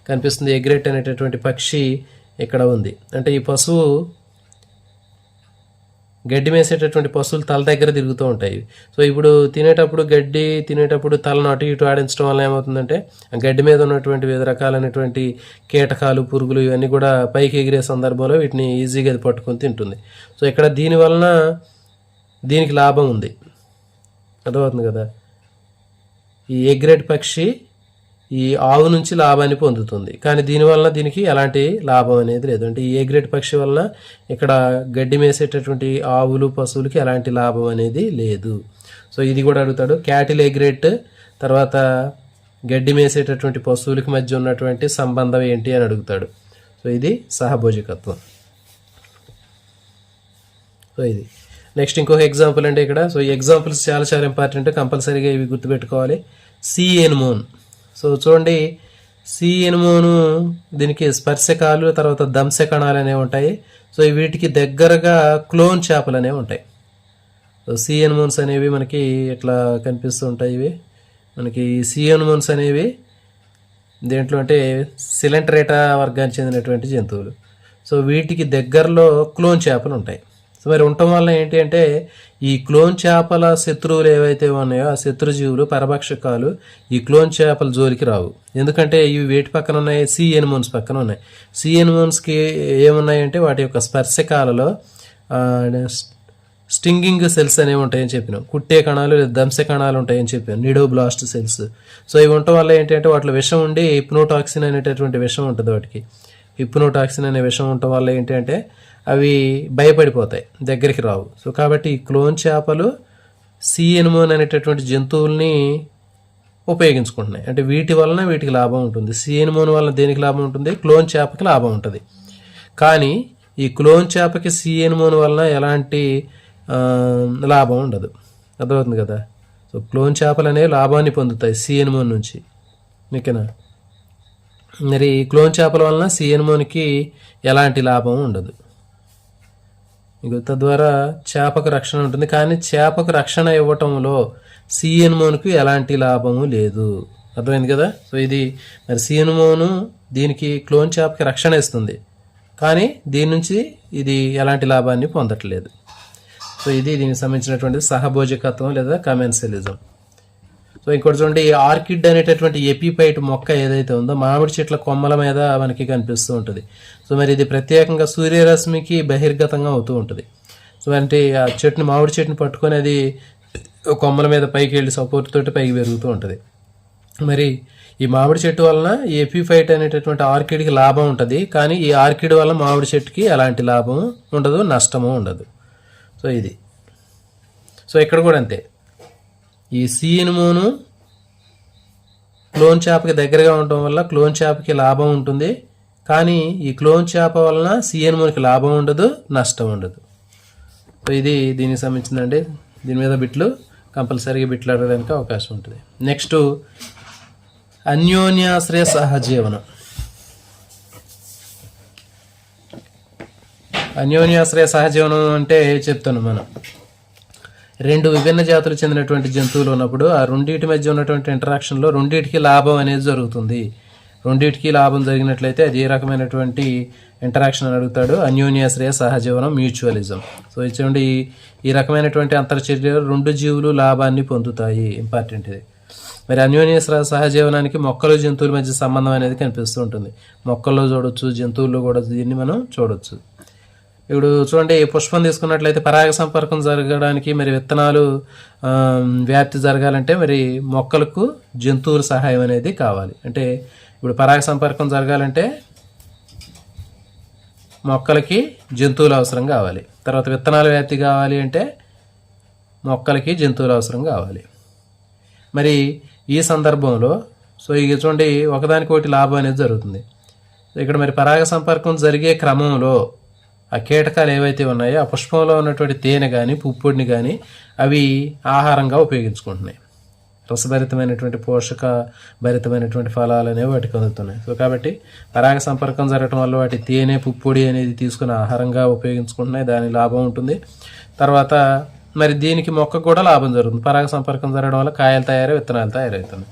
కనిపిస్తుంది ఎగ్రెట్ అనేటటువంటి పక్షి ఇక్కడ ఉంది. అంటే ఈ పశువు గడ్డి మేసేటటువంటి పశువులు తల దగ్గర తిరుగుతూ ఉంటాయి. సో ఇప్పుడు గడ్డి తినేటప్పుడు తలను అటు ఇటు ఆడించడం వల్ల ఏమవుతుందంటే గడ్డి మీద ఉన్నటువంటి వివిధ రకాలైనటువంటి కీటకాలు, పురుగులు ఇవన్నీ కూడా పైకి ఎగిరే సందర్భంలో వీటిని ఈజీగా అది పట్టుకొని తింటుంది. సో ఇక్కడ దీని వలన దీనికి లాభం ఉంది, అర్థమవుతుంది కదా. ఈ ఎగ్రెట్ పక్షి ఈ ఆవు నుంచి లాభాన్ని పొందుతుంది, కానీ దీనివల్ల దీనికి ఎలాంటి లాభం అనేది లేదు. అంటే ఈ ఎగ్రెట్ పక్షి వలన ఇక్కడ గడ్డి మేసేటటువంటి ఆవులు, పశువులకి ఎలాంటి లాభం అనేది లేదు. సో ఇది కూడా అడుగుతాడు. క్యాటిల్ ఎగ్రెట్ తర్వాత గడ్డి మేసేటటువంటి పశువులకి మధ్య ఉన్నటువంటి సంబంధం ఏంటి అని అడుగుతాడు. సో ఇది సహభోజకత్వం. సో ఇది నెక్స్ట్ ఇంకొక ఎగ్జాంపుల్ అంటే ఇక్కడ. సో ఈ ఎగ్జాంపుల్స్ చాలా చాలా ఇంపార్టెంట్, కంపల్సరీగా ఇవి గుర్తుపెట్టుకోవాలి. Sea anemone. సో చూడండి, సీ ఎనిమోను దీనికి స్పర్శకాలు తర్వాత దంశకణాలు అనేవి ఉంటాయి. సో వీటికి దగ్గరగా క్లోన్ చేపలు అనేవి ఉంటాయి. సో సీ ఎనిమోన్స్ అనేవి మనకి ఇట్లా కనిపిస్తూ ఉంటాయి. ఇవి మనకి సీ ఎనిమోన్స్ అనేవి దేంట్లో అంటే సిలెంట్రేటా వర్గానికి చెందినటువంటి జంతువులు. సో వీటికి దగ్గరలో క్లోన్ చేపలు ఉంటాయి. సో మరి ఉండటం వల్ల ఏంటి అంటే ఈ క్లోన్ చేపల శత్రువులు ఏవైతే ఉన్నాయో ఆ శత్రుజీవులు, పరభక్షకాలు ఈ క్లోన్ చేపల జోలికి రావు. ఎందుకంటే ఇవి వేటి పక్కన ఉన్నాయి, సీ ఎనిమోన్స్ పక్కన ఉన్నాయి. సీ ఎనిమోన్స్కి ఏమున్నాయంటే వాటి యొక్క స్పర్శకాలలో స్టింగింగ్ సెల్స్ అనేవి ఉంటాయని చెప్పినాం. కుట్టే కణాలు, దంశ కణాలు ఉంటాయని చెప్పాను, నిడోబ్లాస్ట్ సెల్స్. సో ఇవి ఉండటం వల్ల ఏంటంటే వాటిలో విషం ఉండి హిప్నోటాక్సిన్ అనేటటువంటి విషం ఉంటుంది. వాటికి హిప్నోటాక్సిన్ అనే విషం ఉండటం వల్ల ఏంటంటే అవి భయపడిపోతాయి, దగ్గరికి రావు. సో కాబట్టి ఈ క్లోన్ చేపలు సీ ఎనిమోన్ అనేటటువంటి జంతువుల్ని ఉపయోగించుకుంటున్నాయి. అంటే వీటి వలన వీటికి లాభం ఉంటుంది. సీ ఎనిమోన్ వలన దేనికి లాభం ఉంటుంది, క్లోన్ చేపకి లాభం ఉంటుంది. కానీ ఈ క్లోన్ చేపకి సీ ఎనిమోన్ వలన ఎలాంటి లాభం ఉండదు, అర్థమవుతుంది కదా. సో క్లోన్ చేపలు అనేవి లాభాన్ని పొందుతాయి సీ ఎనిమోన్ నుంచి, ఓకేనా. మరి క్లోన్ చేపల వలన సీ ఎనిమోన్కి ఎలాంటి లాభం ఉండదు. తద్వారా చేపకు రక్షణ ఉంటుంది, కానీ చేపకు రక్షణ ఇవ్వటంలో సీ ఎనిమోన్కు ఎలాంటి లాభము లేదు, అర్థమైంది కదా. సో ఇది మరి సీ ఎనిమోను దీనికి క్లోన్ చేపకి రక్షణ ఇస్తుంది, కానీ దీని నుంచి ఇది ఎలాంటి లాభాన్ని పొందట్లేదు. సో ఇది దీనికి సంబంధించినటువంటి సహభోజకత్వం లేదా కమెన్సలిజం. సో ఇంకోటి చూడండి, ఆర్కిడ్ అనేటటువంటి ఎపిపైట్ మొక్క ఏదైతే ఉందో మామిడి చెట్ల కొమ్మల మీద మనకి కనిపిస్తూ ఉంటుంది. సో మరి ఇది ప్రత్యేకంగా సూర్యరశ్మికి బహిర్గతంగా అవుతూ ఉంటుంది. సో అంటే ఆ చెట్టుని, మామిడి చెట్టుని పట్టుకొని అది కొమ్మల మీద పైకి వెళ్ళి సపోర్ట్ తోటి పైకి పెరుగుతూ ఉంటుంది. మరి ఈ మామిడి చెట్టు వలన ఈ ఎపిఫైట్ అనేటటువంటి ఆర్కిడ్కి లాభం ఉంటుంది, కానీ ఈ ఆర్కిడ్ వల్ల మామిడి చెట్టుకి ఎలాంటి లాభం ఉండదు, నష్టము ఉండదు. సో ఇది. సో ఇక్కడ కూడా అంతే, ఈ సీనుమూను క్లోన్ చేపకి దగ్గరగా ఉండటం వల్ల క్లోన్ చేపకి లాభం ఉంటుంది, కానీ ఈ క్లోన్ చేప వలన సీఎన్మూన్కి లాభం ఉండదు, నష్టం ఉండదు. సో ఇది దీనికి సంబంధించిందండి. దీని మీద బిట్లు కంపల్సరీగా బిట్లు అడగడానికి అవకాశం ఉంటుంది. నెక్స్ట్ అన్యోన్యాశ్రయ సహజీవనం. అన్యోన్యాశ్రయ సహజీవనం అంటే చెప్తాను, మనం రెండు విభిన్న జాతులకు చెందినటువంటి జంతువులు ఉన్నప్పుడు ఆ రెండింటి మధ్య ఉన్నటువంటి ఇంటరాక్షన్లో రెండింటికి లాభం అనేది జరుగుతుంది. రెండింటికి లాభం జరిగినట్లయితే అది ఏ రకమైనటువంటి ఇంటరాక్షన్ అని అడుగుతాడు. అన్యోన్యాశ్రయ సహజీవనం, మ్యూచువలిజం. సో ఇచ్చేయండి, ఈ రకమైనటువంటి అంతర్చర్యలు రెండు జీవులు లాభాన్ని పొందుతాయి. ఇంపార్టెంట్ ఇది. మరి అన్యోన్యాశ్రయ సహజీవనానికి మొక్కలు జంతువుల మధ్య సంబంధం అనేది కనిపిస్తూ ఉంటుంది. మొక్కల్లో చూడొచ్చు, జంతువుల్లో కూడా దీన్ని మనం చూడొచ్చు. ఇప్పుడు చూడండి, పుష్పం తీసుకున్నట్లయితే పరాగ సంపర్కం జరగడానికి, మరి విత్తనాలు వ్యాప్తి జరగాలంటే మరి మొక్కలకు జంతువుల సహాయం అనేది కావాలి. అంటే ఇప్పుడు పరాగ సంపర్కం జరగాలంటే మొక్కలకి జంతువులు అవసరం కావాలి. తర్వాత విత్తనాల వ్యాప్తి కావాలి అంటే మొక్కలకి జంతువులు అవసరం కావాలి. మరి ఈ సందర్భంలో సో ఇక చూడండి, ఒకదానికొకటి లాభం అనేది జరుగుతుంది. ఇక్కడ మరి పరాగ సంపర్కం జరిగే క్రమంలో ఆ కీటకాలు ఏవైతే ఉన్నాయో ఆ పుష్పంలో ఉన్నటువంటి తేనె కానీ పుప్పొడిని కానీ అవి ఆహారంగా ఉపయోగించుకుంటున్నాయి. రసభరితమైనటువంటి పోషక భరితమైనటువంటి ఫలాలు అనేవి వాటికి అందుతున్నాయి. సో కాబట్టి పరాగ సంపర్కం జరగడం వల్ల వాటి తేనె పుప్పొడి అనేది తీసుకుని ఆహారంగా ఉపయోగించుకుంటున్నాయి, దాని లాభం ఉంటుంది. తర్వాత మరి దీనికి మొక్కకు కూడా లాభం జరుగుతుంది. పరాగ సంపర్కం జరగడం వల్ల కాయలు తయారై విత్తనాలు తయారవుతున్నాయి.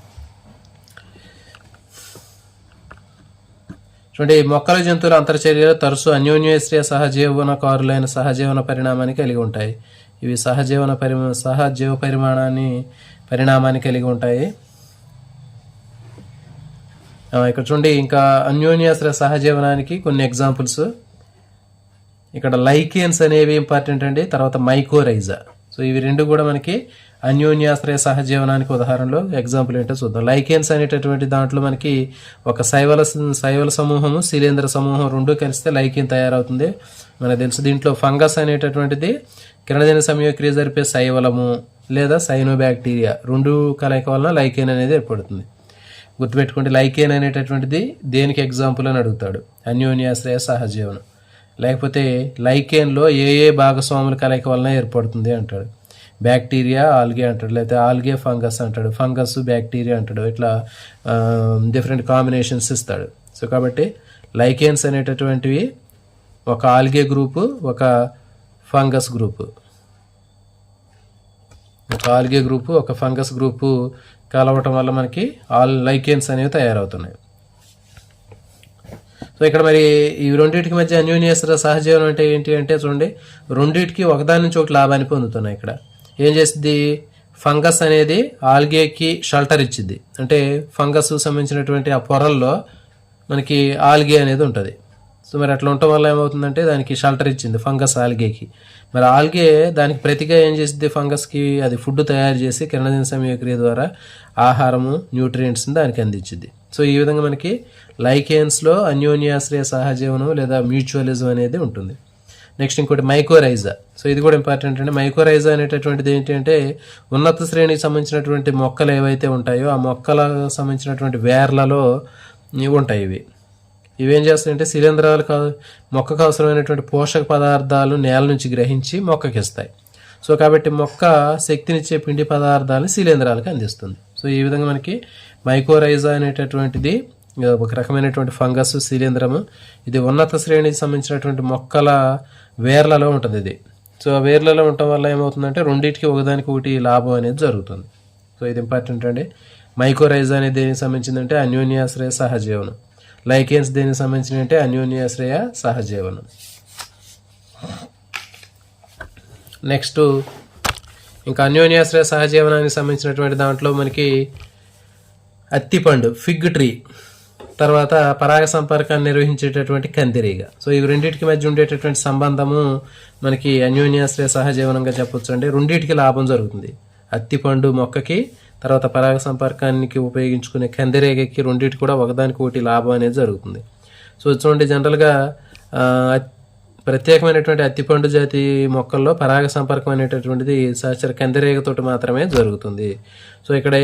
చూడండి, మొక్కల జంతువుల అంతర్చర్యలు తరచు అన్యోన్యాశ్రయ సహజీవనకారులైన సహజీవన పరిణామాన్ని కలిగి ఉంటాయి. ఇవి సహజీవ పరిణామాన్ని కలిగి ఉంటాయి. ఇక్కడ చూడండి, ఇంకా అన్యోన్యాశ్రయ సహజీవనానికి కొన్ని ఎగ్జాంపుల్స్. ఇక్కడ లైకేన్స్ అనేవి ఇంపార్టెంట్ అండి. తర్వాత మైకోరైజా. సో ఇవి రెండు కూడా మనకి అన్యోన్యాశ్రయ సహజీవనానికి ఉదాహరణలో ఎగ్జాంపుల్ ఏంటో చూద్దాం. లైకేన్స్ అనేటటువంటి దాంట్లో మనకి ఒక శైవల సమూహము, శిలీంద్ర సమూహం రెండు కలిస్తే లైకేన్ తయారవుతుంది, మనకు తెలుసు. దీంట్లో ఫంగస్ అనేటటువంటిది కిరణజన్య సంయోగక్రియ జరిపే శైవలము లేదా సైనోబ్యాక్టీరియా రెండు కలయిక వలన లైకేన్ అనేది ఏర్పడుతుంది. గుర్తుపెట్టుకోండి, లైకేన్ అనేటటువంటిది దేనికి ఎగ్జాంపుల్ అని అడుగుతాడు, అన్యోన్యాశ్రయ సహజీవనం. లేకపోతే లైకేన్లో ఏ భాగస్వాముల కలయిక వలన ఏర్పడుతుంది అంటాడు. బ్యాక్టీరియా ఆల్గే అంటాడు, లేకపోతే ఆల్గే ఫంగస్ అంటాడు, ఫంగస్ బ్యాక్టీరియా అంటాడు. ఇట్లా డిఫరెంట్ కాంబినేషన్స్ ఇస్తాడు. సో కాబట్టి లైకేన్స్ అనేటటువంటివి ఒక ఆల్గే గ్రూపు, ఒక ఫంగస్ గ్రూపు, ఒక ఫంగస్ గ్రూపు కలవటం వల్ల మనకి లైకేన్స్ అనేవి తయారవుతున్నాయి. సో ఇక్కడ మరి ఈ రెండింటికి మధ్య అన్యోన్యాశ్రయ సహజీవనం అంటే ఏంటి అంటే చూడండి, రెండింటికి ఒకదాని నుంచి ఒకటి లాభాన్ని పొందుతున్నాయి. ఇక్కడ ఏం చేస్తుంది, ఫంగస్ అనేది ఆల్గేకి షెల్టర్ ఇచ్చింది. అంటే ఫంగస్ సంబంధించినటువంటి ఆ పొరల్లో మనకి ఆల్గే అనేది ఉంటుంది. సో మరి అట్లా ఉండటం వల్ల ఏమవుతుందంటే దానికి షెల్టర్ ఇచ్చింది ఫంగస్ ఆల్గేకి. మరి ఆల్గే దానికి ప్రతిగా ఏం చేసింది, ఫంగస్కి అది ఫుడ్ తయారు చేసి కిరణజన్య సంయోగక్రియ ద్వారా ఆహారము, న్యూట్రియంట్స్ని దానికి అందించింది. సో ఈ విధంగా మనకి లైకేన్స్లో అన్యోన్యాశ్రయ సహజీవనం లేదా మ్యూచువలిజం అనేది ఉంటుంది. నెక్స్ట్ ఇంకోటి మైకోరైజా. సో ఇది కూడా ఇంపార్టెంట్ అండి. మైకోరైజా అనేటటువంటిది ఏంటి అంటే ఉన్నత శ్రేణికి సంబంధించినటువంటి మొక్కలు ఏవైతే ఉంటాయో ఆ మొక్కలకు సంబంధించినటువంటి వేర్లలో ఉంటాయి. ఇవేం చేస్తాయంటే శిలీంధ్రాలు మొక్కకు అవసరమైనటువంటి పోషక పదార్థాలు నేల నుంచి గ్రహించి మొక్కకి ఇస్తాయి. సో కాబట్టి మొక్క శక్తినిచ్చే పిండి పదార్థాలను శిలీంధ్రాలకు అందిస్తుంది. సో ఈ విధంగా మనకి మైకోరైజా అనేటటువంటిది ఒక రకమైనటువంటి ఫంగస్, శిలీంధ్రము. ఇది ఉన్నత శ్రేణికి సంబంధించినటువంటి మొక్కల వేర్లలో ఉంటుంది ఇది. సో ఆ వేర్లలో ఉండటం వల్ల ఏమవుతుందంటే రెండింటికి ఒకదానికి ఒకటి లాభం అనేది జరుగుతుంది. సో ఇది ఇంపార్టెంట్ అండి. మైకోరైజా అనేది దేనికి సంబంధించిందంటే అన్యోన్యాశ్రయ సహజీవనం. లైకేన్స్ దేనికి సంబంధించిన అంటే అన్యోన్యాశ్రయ సహజీవనం. నెక్స్ట్ ఇంకా అన్యోన్యాశ్రయ సహజీవనానికి సంబంధించినటువంటి దాంట్లో మనకి అత్తిపండు, ఫిగ్ ట్రీ, తర్వాత పరాగ సంపర్కాన్ని నిర్వహించేటటువంటి కందిరీగ. సో ఇవి రెండింటికి మధ్య ఉండేటటువంటి సంబంధము మనకి అన్యోన్యాశ్రయ సహజీవనంగా చెప్పొచ్చు అండి. రెండింటికి లాభం జరుగుతుంది. అత్తిపండు మొక్కకి తర్వాత పరాగ సంపర్కానికి ఉపయోగించుకునే కందిరీగకి రెండింటి కూడా ఒకదానికి లాభం అనేది జరుగుతుంది. సో చూడండి, జనరల్గా ప్రత్యేకమైనటువంటి అత్తిపండు జాతి మొక్కల్లో పరాగ సంపర్కం అనేటటువంటిది సహచర కందిరీగతోటి మాత్రమే జరుగుతుంది. సో ఇక్కడ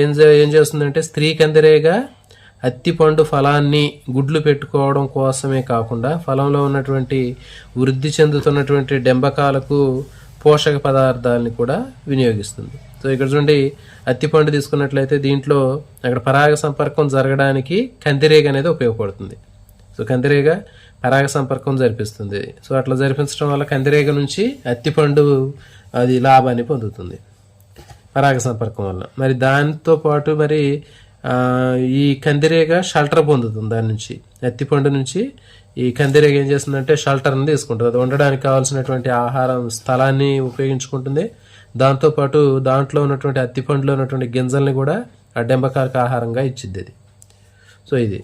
ఏం చేస్తుందంటే స్త్రీ కందిరీగ అత్తిపండు ఫలాన్ని గుడ్లు పెట్టుకోవడం కోసమే కాకుండా ఫలంలో ఉన్నటువంటి వృద్ధి చెందుతున్నటువంటి డెంబకాలకు పోషక పదార్థాలని కూడా వినియోగిస్తుంది. సో ఇక్కడ చూడండి, అత్తిపండు తీసుకున్నట్లయితే దీంట్లో అక్కడ పరాగ సంపర్కం జరగడానికి కందిరీగ అనేది ఉపయోగపడుతుంది. సో కందిరీగ పరాగ సంపర్కం జరిపిస్తుంది. సో అట్లా జరిపించడం వల్ల కందిరీగ నుంచి అత్తిపండు అది లాభాన్ని పొందుతుంది పరాగ సంపర్కం వల్ల. మరి దాంతో పాటు మరి ఈ కందిరీగ షెల్టర్ పొందుతుంది. దాని నుంచి అత్తిపండు నుంచి ఈ కందిరీగ ఏం చేస్తుందంటే షెల్టర్ని తీసుకుంటుంది. అది ఉండడానికి కావాల్సినటువంటి ఆహారం స్థలాన్ని ఉపయోగించుకుంటుంది. దాంతోపాటు దాంట్లో ఉన్నటువంటి అత్తిపండులో ఉన్నటువంటి గింజల్ని కూడా ఆ డెంబకాలకు ఆహారంగా ఇచ్చిద్ది అది. సో ఇది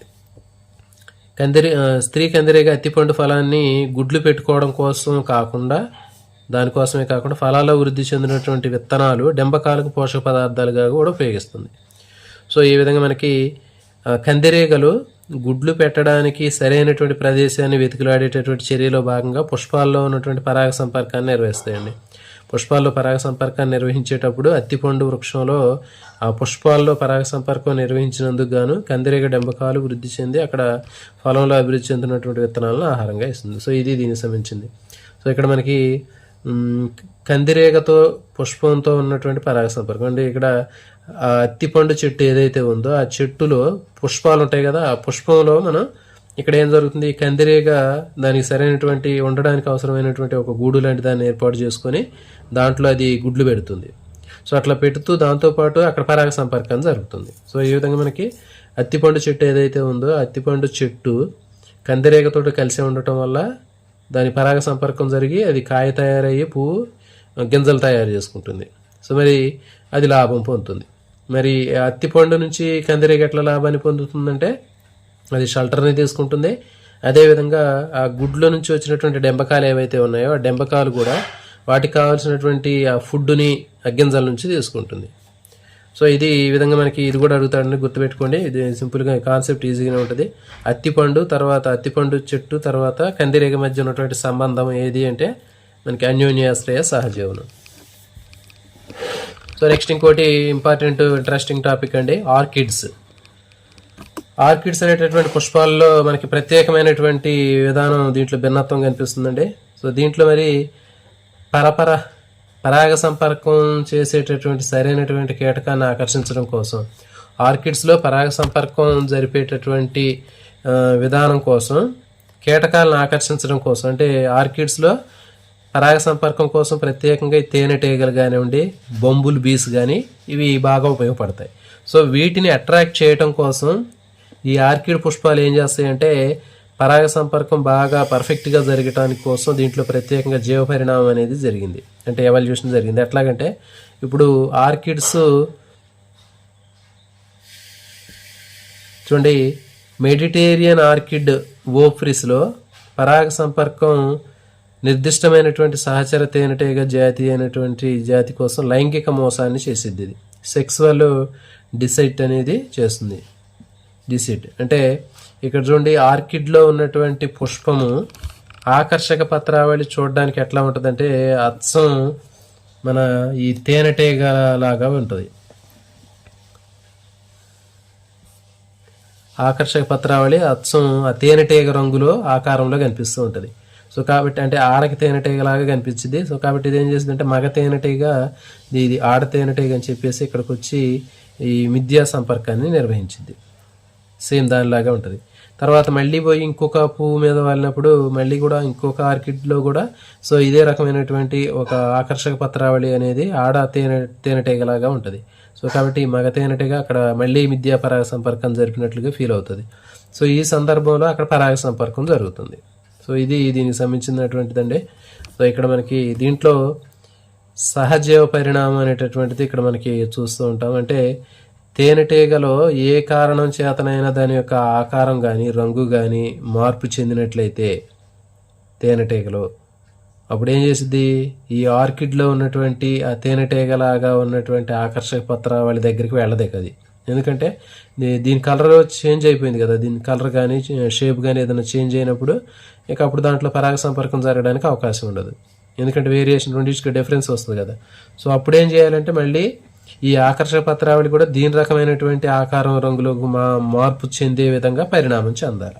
స్త్రీ కందిరీగ అత్తిపండు ఫలాన్ని గుడ్లు పెట్టుకోవడం కోసం కాకుండా దానికోసమే కాకుండా ఫలాల్లో వృద్ధి చెందినటువంటి విత్తనాలు డెంబకాలకు పోషక పదార్థాలుగా కూడా ఉపయోగిస్తుంది. సో ఈ విధంగా మనకి కందిరీగలు గుడ్లు పెట్టడానికి సరైనటువంటి ప్రదేశాన్ని వెతుకులాడేటటువంటి చర్యలో భాగంగా పుష్పాల్లో ఉన్నటువంటి పరాగ సంపర్కాన్ని నిర్వహిస్తాయండి. పుష్పాల్లో పరాగ సంపర్కాన్ని నిర్వహించేటప్పుడు అత్తిపండు వృక్షంలో ఆ పుష్పాల్లో పరాగ సంపర్కం నిర్వహించినందుకు గాను కందిరీగ డెంబకాలు వృద్ధి చెంది అక్కడ ఫలంలో అభివృద్ధి చెందినటువంటి విత్తనాలను ఆహారంగా ఇస్తుంది. సో ఇది దీనికి సంబంధించింది. సో ఇక్కడ మనకి కందిరీగతో పుష్పంతో ఉన్నటువంటి పరాగ సంపర్కం అంటే ఇక్కడ ఆ అత్తిపండు చెట్టు ఏదైతే ఉందో ఆ చెట్టులో పుష్పాలు ఉంటాయి కదా, ఆ పుష్పంలో మనం ఇక్కడ ఏం జరుగుతుంది, కందిరీగ దానికి సరైనటువంటి ఉండడానికి అవసరమైనటువంటి ఒక గూడు లాంటి దాన్ని ఏర్పాటు చేసుకొని దాంట్లో అది గుడ్లు పెడుతుంది. సో అట్లా పెడుతూ దాంతోపాటు అక్కడ పరాగ సంపర్కం జరుగుతుంది. సో ఈ విధంగా మనకి అత్తిపండు చెట్టు ఏదైతే ఉందో అత్తిపండు చెట్టు కందిరీగతో కలిసి ఉండటం వల్ల దాని పరాగ సంపర్కం జరిగి అది కాయ తయారయ్యి పువ్వు గింజలు తయారు చేసుకుంటుంది. సో మరి అది లాభం పొందుతుంది. మరి అత్తిపండు నుంచి కందిరీగ ఎట్లా లాభాన్ని పొందుతుందంటే అది షెల్టర్ని తీసుకుంటుంది. అదేవిధంగా ఆ గుడ్ల నుంచి వచ్చినటువంటి డెంబకాలు ఏవైతే ఉన్నాయో ఆ డెంబకాలు కూడా వాటికి కావాల్సినటువంటి ఆ ఫుడ్ని గింజల నుంచి తీసుకుంటుంది. సో ఇది ఈ విధంగా మనకి ఇది కూడా అడుగుతాడని గుర్తుపెట్టుకోండి. ఇది సింపుల్గా కాన్సెప్ట్ ఈజీగానే ఉంటుంది. అత్తిపండు తర్వాత అత్తిపండు చెట్టు తర్వాత కందిరీగ మధ్య ఉన్నటువంటి సంబంధం ఏది అంటే మనకి అన్యోన్యాశ్రయ సహజీవనం. సో నెక్స్ట్ ఇంకోటి ఇంపార్టెంట్ ఇంట్రెస్టింగ్ టాపిక్ అండి, ఆర్కిడ్స్. ఆర్కిడ్స్ అనేటటువంటి పుష్పాల్లో మనకి ప్రత్యేకమైనటువంటి విధానం దీంట్లో భిన్నత్వం కనిపిస్తుందండి. సో దీంట్లో మరి పరాగ సంపర్కం చేసేటటువంటి సరైనటువంటి కీటకాన్ని ఆకర్షించడం కోసం ఆర్కిడ్స్లో పరాగ సంపర్కం జరిపేటటువంటి విధానం కోసం కీటకాలను ఆకర్షించడం కోసం అంటే ఆర్కిడ్స్లో పరాగ సంపర్కం కోసం ప్రత్యేకంగా తేనెటీగలు కానివ్వండి, బొంబుల్ బీస్ కానీ ఇవి బాగా ఉపయోగపడతాయి. సో వీటిని అట్రాక్ట్ చేయడం కోసం ఈ ఆర్కిడ్ పుష్పాలు ఏం చేస్తాయంటే పరాగ సంపర్కం బాగా పర్ఫెక్ట్గా జరగటానికి కోసం దీంట్లో ప్రత్యేకంగా జీవ పరిణామం అనేది జరిగింది, అంటే ఎవల్యూషన్ జరిగింది. ఎట్లాగంటే ఇప్పుడు ఆర్కిడ్స్ చూడండి, మెడిటేరియన్ ఆర్కిడ్ ఓఫ్రిస్లో పరాగ సంపర్కం నిర్దిష్టమైనటువంటి సహచర తేనెటీగ జాతి అయినటువంటి జాతి కోసం లైంగిక మోసాన్ని చేసిద్ది. ఇది సెక్సువల్ డిసైట్ అనేది చేస్తుంది. డిసైట్ అంటే ఇక్కడ చూడండి, ఆర్కిడ్లో ఉన్నటువంటి పుష్పము ఆకర్షక పత్రావళి చూడడానికి ఎట్లా ఉంటుందంటే అచ్చం మన ఈ తేనెటీగ లాగా ఉంటుంది. ఆకర్షక పత్రావళి అచ్చం ఆ తేనెటీగ రంగులో ఆకారంలో కనిపిస్తూ ఉంటుంది. సో కాబట్టి అంటే ఆడకి తేనెటీగలాగా కనిపించింది. సో కాబట్టి ఇది ఏం చేసింది అంటే మగ తేనెటీగ ఇది ఆడ తేనెటీగ అని చెప్పేసి ఇక్కడికి వచ్చి ఈ మిథ్యా సంపర్కాన్ని నిర్వహించింది. సేమ్ దానిలాగా ఉంటుంది. తర్వాత మళ్ళీ పోయి ఇంకొక పువ్వు మీద వెళ్ళినప్పుడు మళ్ళీ కూడా ఇంకొక ఆర్కిడ్లో కూడా సో ఇదే రకమైనటువంటి ఒక ఆకర్షక పత్రావళి అనేది ఆడ తేనెటీగలాగా ఉంటుంది. సో కాబట్టి మగ తేనెటీగ అక్కడ మళ్ళీ మిథ్యా పరాగ సంపర్కం జరిపినట్లుగా ఫీల్ అవుతుంది. సో ఈ సందర్భంలో అక్కడ పరాగ సంపర్కం జరుగుతుంది. సో ఇది దీనికి సంబంధించినటువంటిదండి. సో ఇక్కడ మనకి దీంట్లో సహజీవ పరిణామం అనేటటువంటిది ఇక్కడ మనకి చూస్తూ ఉంటాం. అంటే తేనెటీగలో ఏ కారణం చేతనైనా దాని యొక్క ఆకారం కానీ రంగు కానీ మార్పు చెందినట్లయితే తేనెటీగలో అప్పుడు ఏం చేసిద్ది, ఈ ఆర్కిడ్లో ఉన్నటువంటి ఆ తేనెటీగలాగా ఉన్నటువంటి ఆకర్షక పత్రావళి దగ్గరికి వెళ్ళదే అది. ఎందుకంటే దీని కలర్ చేంజ్ అయిపోయింది కదా, దీని కలర్ కానీ షేప్ కానీ ఏదైనా చేంజ్ అయినప్పుడు ఇక అప్పుడు దాంట్లో పరాగ సంపర్కం జరగడానికి అవకాశం ఉండదు. ఎందుకంటే వేరియేషన్ రెండింటికి డిఫరెన్స్ వస్తుంది కదా. సో అప్పుడు ఏం చేయాలంటే మళ్ళీ ఈ ఆకర్షక పత్రావళి కూడా దీని రకమైనటువంటి ఆకారం రంగులకు మార్పు చెందే విధంగా పరిణామం చెందాలి.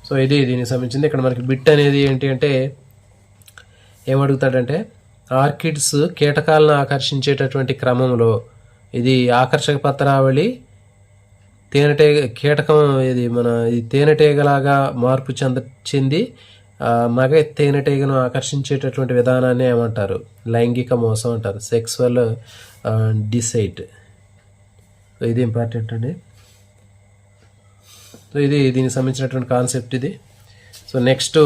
సో ఇది దీనికి సంబంధించింది. ఇక్కడ మనకి బిట్ అనేది ఏంటి అంటే ఏమడుగుతాడంటే, ఆర్కిడ్స్ కీటకాలను ఆకర్షించేటటువంటి క్రమంలో ఇది ఆకర్షక పత్రావళి కీటకం ఇది ఈ తేనెటీగలాగా మార్పు చెంది మగ తేనెటీగను ఆకర్షించేటటువంటి విధానాన్ని ఏమంటారు, లైంగిక మోసం అంటారు, సెక్సువల్ డిసైట్. సో ఇది ఇంపార్టెంట్ అండి. సో ఇది దీనికి సంబంధించినటువంటి కాన్సెప్ట్ ఇది. సో నెక్స్ట్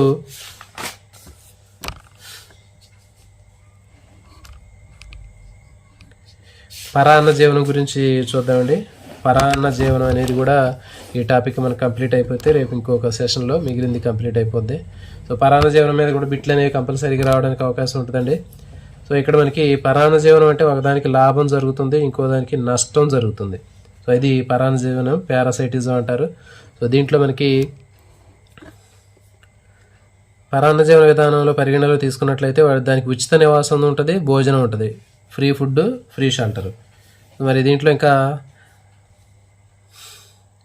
పరాన్న జీవనం గురించి చూద్దామండి. పరాన్న జీవనం అనేది కూడా ఈ టాపిక్ మనకు కంప్లీట్ అయిపోతే రేపు ఇంకొక సెషన్లో మిగిలింది కంప్లీట్ అయిపోద్ది. సో పరాన్న జీవనం మీద కూడా బిట్లు అనేవి కంపల్సరీగా రావడానికి అవకాశం ఉంటుందండి. సో ఇక్కడ మనకి పరాన్న జీవనం అంటే ఒకదానికి లాభం జరుగుతుంది, ఇంకో దానికి నష్టం జరుగుతుంది. సో ఇది పరాన్న జీవనం, పారాసైటిజం అంటారు. సో దీంట్లో మనకి పరాన్న జీవన విధానంలో పరిగణలో తీసుకున్నట్లయితే దానికి ఉచిత నివాసం ఉంటుంది, భోజనం ఉంటుంది, ఫ్రీ ఫుడ్, ఫ్రీ షెల్టర్. మరి దీంట్లో ఇంకా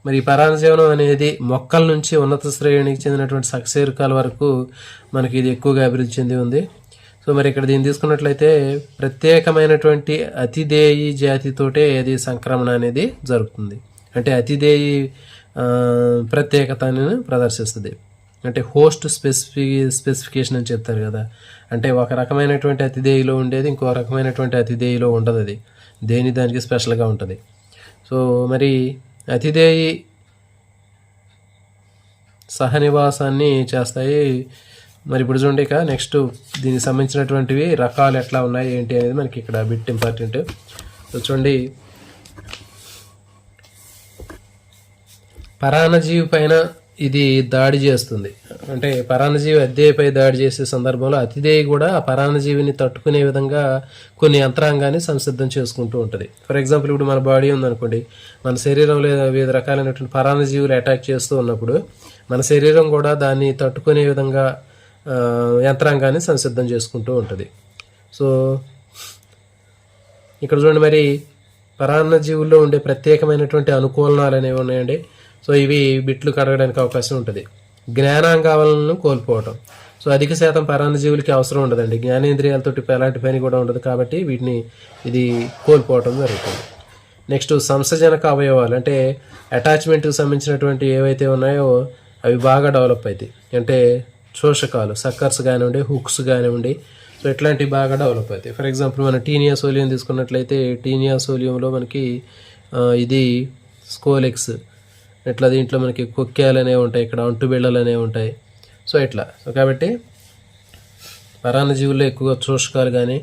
మరి పరాన్న జీవనం అనేది మొక్కల నుంచి ఉన్నత శ్రేణికి చెందినటువంటి సకశేరుకాల వరకు మనకి ఇది ఎక్కువగా అభివృద్ధి చెంది ఉంది. సో మరి ఇక్కడ దీన్ని తీసుకున్నట్లయితే ప్రత్యేకమైనటువంటి అతిదేయి జాతితోటే ఇది సంక్రమణ అనేది జరుగుతుంది. అంటే అతిదేయి ప్రత్యేకతను ప్రదర్శిస్తుంది. అంటే హోస్ట్ స్పెసిఫికేషన్ అని చెప్తారు కదా, అంటే ఒక రకమైనటువంటి అతిదేయిలో ఉండేది ఇంకో రకమైనటువంటి అతిదేయిలో ఉండదు, అది దేని దానికి స్పెషల్గా ఉంటుంది. సో మరి అతిదేయి సహనివాసాన్ని చేస్తాయి. మరి ఇప్పుడు చూడండి, ఇక నెక్స్ట్ దీనికి సంబంధించినటువంటివి రకాలు ఎట్లా ఉన్నాయి ఏంటి అనేది మనకి ఇక్కడ బిట్ ఇంపార్టెంట్. చూడండి, పరాన్నజీవి పైన ఇది దాడి చేస్తుంది. అంటే పరాన్నజీవి అతిదేయిపై దాడి చేసే సందర్భంలో అతిదేయి కూడా ఆ పరాన్నజీవిని తట్టుకునే విధంగా కొన్ని యంత్రాంగాన్ని సంసిద్ధం చేసుకుంటూ ఉంటుంది. ఫర్ ఎగ్జాంపుల్ ఇప్పుడు మన బాడీ ఉందనుకోండి, మన శరీరంలో వివిధ రకాలైనటువంటి పరాన్నజీవులు అటాక్ చేస్తూ ఉన్నప్పుడు మన శరీరం కూడా దాన్ని తట్టుకునే విధంగా యంత్రాంగాన్ని సంసిద్ధం చేసుకుంటూ ఉంటుంది. సో ఇక్కడ చూడండి, మరి పరాన్నజీవుల్లో ఉండే ప్రత్యేకమైనటువంటి అనుకూలనాలు అనేవి ఉన్నాయండి. సో ఇవి బిట్లు కడగడానికి అవకాశం ఉంటుంది. జ్ఞానాంగాలను కోల్పోవటం. సో అధిక శాతం పరాన్నజీవులకి అవసరం ఉండదండి, జ్ఞానేంద్రియాలతో ఎలాంటి పని కూడా ఉండదు, కాబట్టి వీటిని ఇది కోల్పోవటం జరుగుతుంది. నెక్స్ట్ సంసజనక అవయవాలు, అంటే అటాచ్మెంట్కి సంబంధించినటువంటి ఏవైతే ఉన్నాయో అవి బాగా డెవలప్ అవుతాయి. అంటే శోషకాలు, సక్కర్స్ కానివ్వండి, హుక్స్ కానివ్వండి, సో ఇట్లాంటివి బాగా డెవలప్ అవుతాయి. ఫర్ ఎగ్జాంపుల్ మనం టీనియా సోలియం తీసుకున్నట్లయితే టీనియా సోలియంలో మనకి ఇది స్కోలెక్స్, ఇట్లా దీంట్లో మనకి కొక్కేలు అనేవి ఉంటాయి, ఇక్కడ అంటుబిళ్ళలు అనేవి ఉంటాయి. సో ఇట్లా. సో కాబట్టి పరాన్నజీవుల్లో ఎక్కువగా శోషకాలు కానీ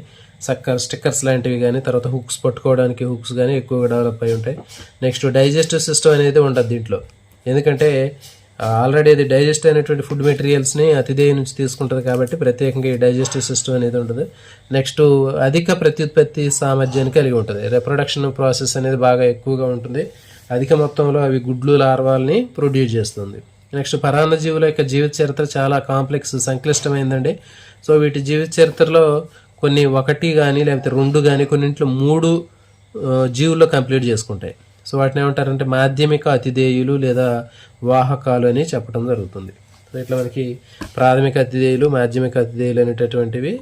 స్టిక్కర్స్ లాంటివి కానీ, తర్వాత హుక్స్ పట్టుకోవడానికి హుక్స్ కానీ ఎక్కువగా డెవలప్ అయి ఉంటాయి. నెక్స్ట్ డైజెస్టివ్ సిస్టమ్ అనేది ఉండదు దీంట్లో, ఎందుకంటే ఆల్రెడీ అది డైజెస్ట్ అయినటువంటి ఫుడ్ మెటీరియల్స్ని అతిదేయ నుంచి తీసుకుంటుంది కాబట్టి ప్రత్యేకంగా ఈ డైజెస్టివ్ సిస్టమ్ అనేది ఉంటుంది. నెక్స్ట్ అధిక ప్రత్యుత్పత్తి సామర్థ్యాన్ని కలిగి ఉంటుంది. రిప్రొడక్షన్ ప్రాసెస్ అనేది బాగా ఎక్కువగా ఉంటుంది. అధిక మొత్తంలో అవి గుడ్లు లార్వాల్ని ప్రొడ్యూస్ చేస్తుంది. నెక్స్ట్ పరాన్నజీవుల యొక్క జీవిత చరిత్ర చాలా కాంప్లెక్స్, సంక్లిష్టమైందండి. సో వీటి జీవిత చరిత్రలో కొన్ని 1 కానీ లేకపోతే 2 కానీ కొన్నింట్లో 3 జీవుల్లో కంప్లీట్ చేసుకుంటాయి. సో వాటిని ఏమంటారంటే మాధ్యమిక అతిదేయులు లేదా వాహకాలు అని చెప్పడం జరుగుతుంది. సో ఇట్లా మనకి ప్రాథమిక అతిదేయులు, మాధ్యమిక అతిదేయులు అనేటటువంటివి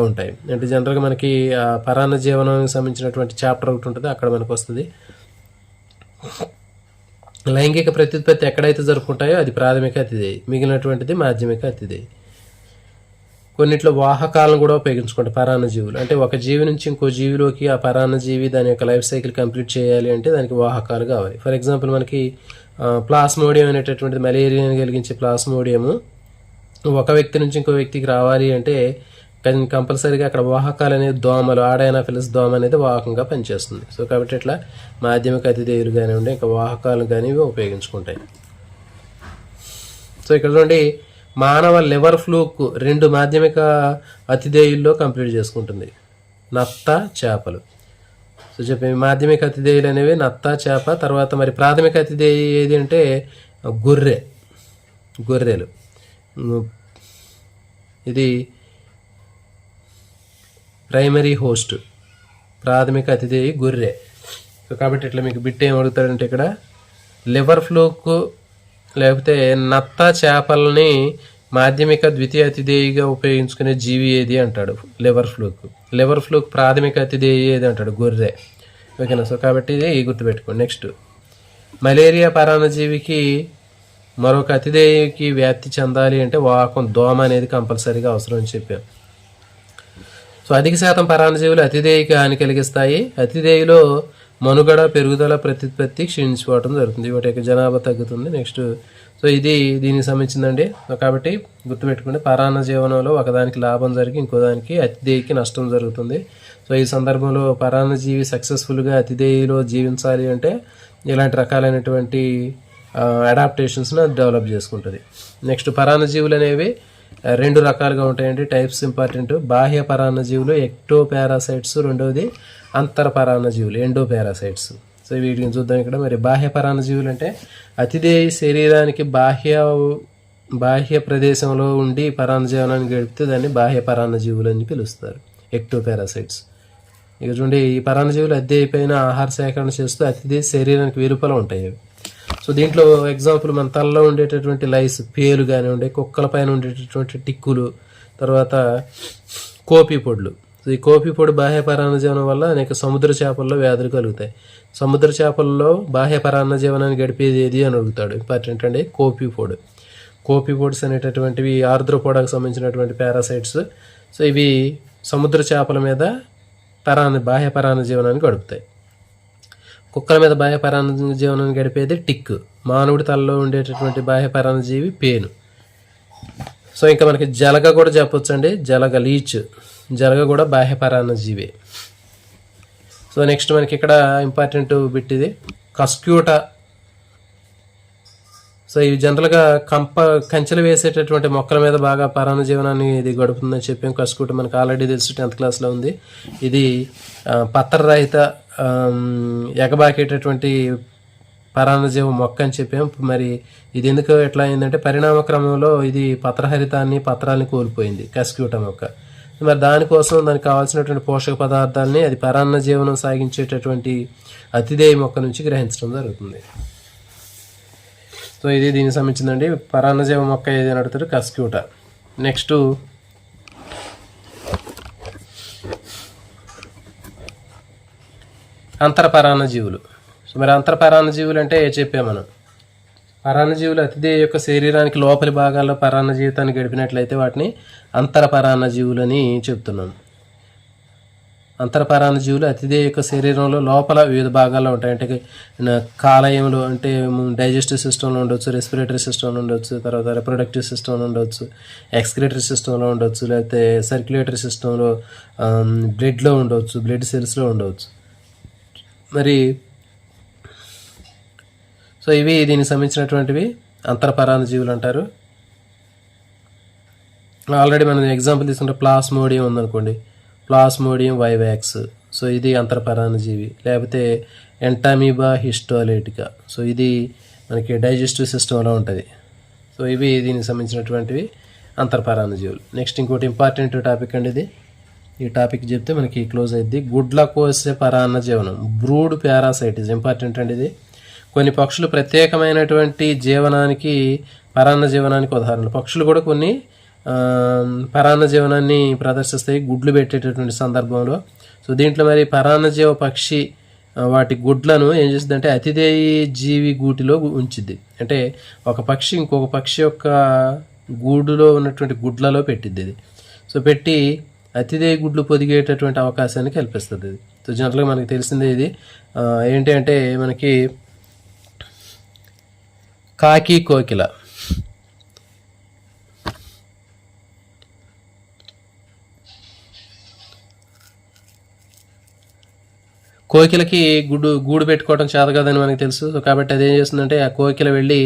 ఉంటాయి. అంటే జనరల్గా మనకి పరాన్న జీవనానికి సంబంధించినటువంటి చాప్టర్ ఒకటి ఉంటుంది, అక్కడ మనకు వస్తుంది. లైంగిక ప్రత్యుత్పత్తి ఎక్కడైతే జరుపుకుంటాయో అది ప్రాథమిక అతిదేయి, మిగిలినటువంటిది మాధ్యమిక అతిదేయి. కొన్నిట్లో వాహకాలను కూడా ఉపయోగించుకుంటారు పరాన్నజీవులు. అంటే ఒక జీవి నుంచి ఇంకో జీవిలోకి ఆ పరాన్నజీవి దాని యొక్క లైఫ్ సైకిల్ కంప్లీట్ చేయాలి అంటే దానికి వాహకాలు కావాలి. ఫర్ ఎగ్జాంపుల్ మనకి ప్లాస్మోడియం అనేటటువంటిది మలేరియాని కలిగించే ప్లాస్మోడియము ఒక వ్యక్తి నుంచి ఇంకో వ్యక్తికి రావాలి అంటే కంపల్సరీగా అక్కడ వాహకాలు అనేది దోమలు, ఆడైనాఫిలిస్ దోమ అనేది వాహకంగా పనిచేస్తుంది. సో కాబట్టి ఇట్లా మాధ్యమిక అతిదేయులు కానివ్వండి ఇంకా వాహకాలు కానీ ఉపయోగించుకుంటాయి. సో ఇక్కడ చూడండి, మానవ లివర్ ఫ్లూక్ 2 మాధ్యమిక అతిథేయుల్లో కంప్లీట్ చేసుకుంటుంది. నత్త, చేపలు. సో చెప్పి మాధ్యమిక అతిథేయులు అనేవి నత్త, చేప. తర్వాత మరి ప్రాథమిక అతిథేయి ఏది అంటే గొర్రెలు. ఇది ప్రైమరీ హోస్ట్, ప్రాథమిక అతిథేయి గొర్రె. సో కాబట్టి ఇట్లా మీకు బిట్ ఏం అడుగుతాడంటే ఇక్కడ లివర్ ఫ్లూక్ లేకపోతే నత్త, చేపలని మాధ్యమిక ద్వితీయ అతిథేయిగా ఉపయోగించుకునే జీవి ఏది అంటాడు. లివర్ ఫ్లూక్ ప్రాథమిక అతిథేయి ఏది అంటాడు, గొర్రె. ఓకేనా. సో కాబట్టి ఇది గుర్తుపెట్టుకోండి. నెక్స్ట్ మలేరియా పరాన్నజీవికి మరొక అతిథేయికి వ్యాప్తి చెందాలి అంటే వాకం, దోమ అనేది కంపల్సరీగా అవసరం అని చెప్పాం. సో అధిక శాతం పరాన్నజీవులు అతిథేయికి హాని కలిగిస్తాయి. అతిథేయిలో మనుగడ, పెరుగుదల, ప్రత్యుత్పత్తి క్షీణించిపోవడం జరుగుతుంది. వాటి యొక్క జనాభా తగ్గుతుంది. నెక్స్ట్ సో ఇది దీనికి సంబంధించిందండి. కాబట్టి గుర్తుపెట్టుకోండి, పరాన్న జీవనంలో ఒకదానికి లాభం జరిగి ఇంకో దానికి అతిథేయికి నష్టం జరుగుతుంది. సో ఈ సందర్భంలో పరాన్నజీవి సక్సెస్ఫుల్గా అతిథేయిలో జీవించాలి అంటే ఇలాంటి రకాలైనటువంటి అడాప్టేషన్స్ను డెవలప్ చేసుకుంటుంది. నెక్స్ట్ పరాన్నజీవులు అనేవి 2 రకాలుగా ఉంటాయండి. Types important. బాహ్య పరాన్నజీవులు ఎక్టోపారాసైట్స్, రెండవది అంతర పరాన్నజీవులు ఎండోపారాసైట్స్. సో వీటిని చూద్దాం ఇక్కడ. మరి బాహ్య పరాన్నజీవులు అంటే అతిథేయి శరీరానికి బాహ్య ప్రదేశంలో ఉండి పరాన్నజీవనాన్ని గడిపితే దాన్ని బాహ్య పరాన్నజీవులు అని పిలుస్తారు, ఎక్టోపారాసైట్స్. ఇక చూడండి, ఈ పరాన్నజీవులు అతిథేయి పైన ఆహార సేకరణ చేస్తూ అతిథేయి శరీరానికి వెలుపల ఉంటాయి. సో దీంట్లో ఎగ్జాంపుల్ మన తలలో ఉండేటటువంటి లైస్, పేలు కానివ్వండి, కుక్కల పైన ఉండేటటువంటి టిక్కులు, తర్వాత కోపి పొడులు. సో ఈ కోపి పొడి బాహ్య పరాన్నజీవనం వల్ల అనేక సముద్ర చేపల్లో వ్యాధులు కలుగుతాయి. సముద్ర చేపల్లో బాహ్య పరాన్నజీవనాన్ని గడిపేది ఏది అని అడుగుతాడు. ఇంపార్టెంట్ అండి, కోపిపోడ్స్ అనేటటువంటివి ఆర్ద్రోపోడాకు సంబంధించినటువంటి పారాసైట్స్. సో ఇవి సముద్ర చేపల మీద బాహ్య పరాన్నజీవనాన్ని గడుపుతాయి. కుక్కల మీద బాహ్య పరాన్నజీవనాన్ని గడిపేది టిక్. మానవుడి తలలో ఉండేటటువంటి బాహ్య పరాన్నజీవి పేను. సో ఇంకా మనకి జలగ కూడా చెప్పొచ్చు అండి. జలగ కూడా బాహ్య పరాన్నజీవే. సో నెక్స్ట్ మనకి ఇక్కడ ఇంపార్టెంట్ బిట్ ఇది కస్క్యూటా. సో ఇవి జనరల్గా కంచెలు వేసేటటువంటి మొక్కల మీద బాగా పరాన్నజీవనాన్ని ఇది గడుపుతుందని చెప్పాం. కస్క్యూటా మనకు ఆల్రెడీ తెలుసు, 10th క్లాస్లో ఉంది. ఇది పత్రరహిత ఎగబాకేటటువంటి పరాన్నజీవ మొక్క అని చెప్పాం. మరి ఇది ఎందుకు ఎట్లా అయిందంటే పరిణామ క్రమంలో ఇది పత్రాల్ని కోల్పోయింది కస్క్యూటా మొక్క. మరి దానికోసం దానికి కావాల్సినటువంటి పోషక పదార్థాలని అది పరాన్న జీవనం సాగించేటటువంటి అతిథేయ మొక్క నుంచి గ్రహించడం జరుగుతుంది. సో ఇది దీనికి సంబంధించిందండి. పరాన్నజీవ మొక్క ఏది అని అడుగుతారు, కస్క్యూటా. నెక్స్ట్ అంతరపరాన్నజీవులు. సో మరి అంతరపరాన్నజీవులు అంటే చెప్పాం మనం. పరాన్నజీవులు అతిథేయ యొక్క శరీరానికి లోపలి భాగాల్లో పరాన్న జీవితాన్ని గడిపినట్లయితే వాటిని అంతరపరాన్నజీవులు అని చెప్తున్నాం. అంతరపరాన్నజీవులు అతిథేయ యొక్క శరీరంలో లోపల వివిధ భాగాల్లో ఉంటాయి. అంటే కాలేయంలో, అంటే డైజెస్టివ్ సిస్టంలో ఉండొచ్చు, రెస్పిరేటరీ సిస్టంలో ఉండొచ్చు, తర్వాత రిప్రొడక్టివ్ సిస్టంలో ఉండొచ్చు, ఎక్స్క్రిటరీ సిస్టంలో ఉండొచ్చు, లేకపోతే సర్క్యులేటరీ సిస్టంలో, బ్లడ్లో ఉండవచ్చు, బ్లడ్ సెల్స్లో ఉండవచ్చు. మరి సో ఇవి దీనికి సంబంధించినటువంటివి అంతరపరాన్నజీవులు అంటారు. ఆల్రెడీ మనం ఎగ్జాంపుల్ తీసుకుంటే ప్లాస్మోడియం ఉందనుకోండి, ప్లాస్మోడియం వైవాక్స్. సో ఇది అంతరపరాన్నజీవి. లేకపోతే ఎంటామీబా హిస్టోలైటికా. సో ఇది మనకి డైజెస్టివ్ సిస్టంలో ఉంటుంది. సో ఇవి దీనికి సంబంధించినటువంటివి అంతరపరాన్నజీవులు. నెక్స్ట్ ఇంకోటి ఇంపార్టెంట్ టాపిక్ అండి ఇది. ఈ టాపిక్ చెప్తే మనకి క్లోజ్ అయింది. గుడ్ల కోసే పరాన్న జీవనం, బ్రూడ్ పారాసైటిస్. ఇంపార్టెంట్ అండి ఇది. కొన్ని పక్షులు ప్రత్యేకమైనటువంటి జీవనానికి, పరాన్న జీవనానికి ఉదాహరణలు. పక్షులు కూడా కొన్ని పరాన్న జీవనాన్ని ప్రదర్శిస్తాయి గుడ్లు పెట్టేటటువంటి సందర్భంలో. సో దీంట్లో మరి పరాన్నజీవ పక్షి వాటి గుడ్లను ఏం చేస్తుంది అంటే అతిథేయి జీవి గూటిలో ఉంచిద్ది. అంటే ఒక పక్షి ఇంకొక పక్షి యొక్క గూడులో ఉన్నటువంటి గుడ్లలో పెట్టిద్ది ఇది. సో పెట్టి అతిథేయ గుడ్లు పొదిగేటటువంటి అవకాశాన్ని కల్పిస్తుంది ఇది. సో జనరల్గా మనకి తెలిసిందే ఇది. ఏంటి అంటే మనకి కాకి, కోకిల. కోకిలకి గూడు పెట్టుకోవడం చేత కదని మనకి తెలుసు. సో కాబట్టి అదేం చేస్తుందంటే ఆ కోకిల వెళ్ళి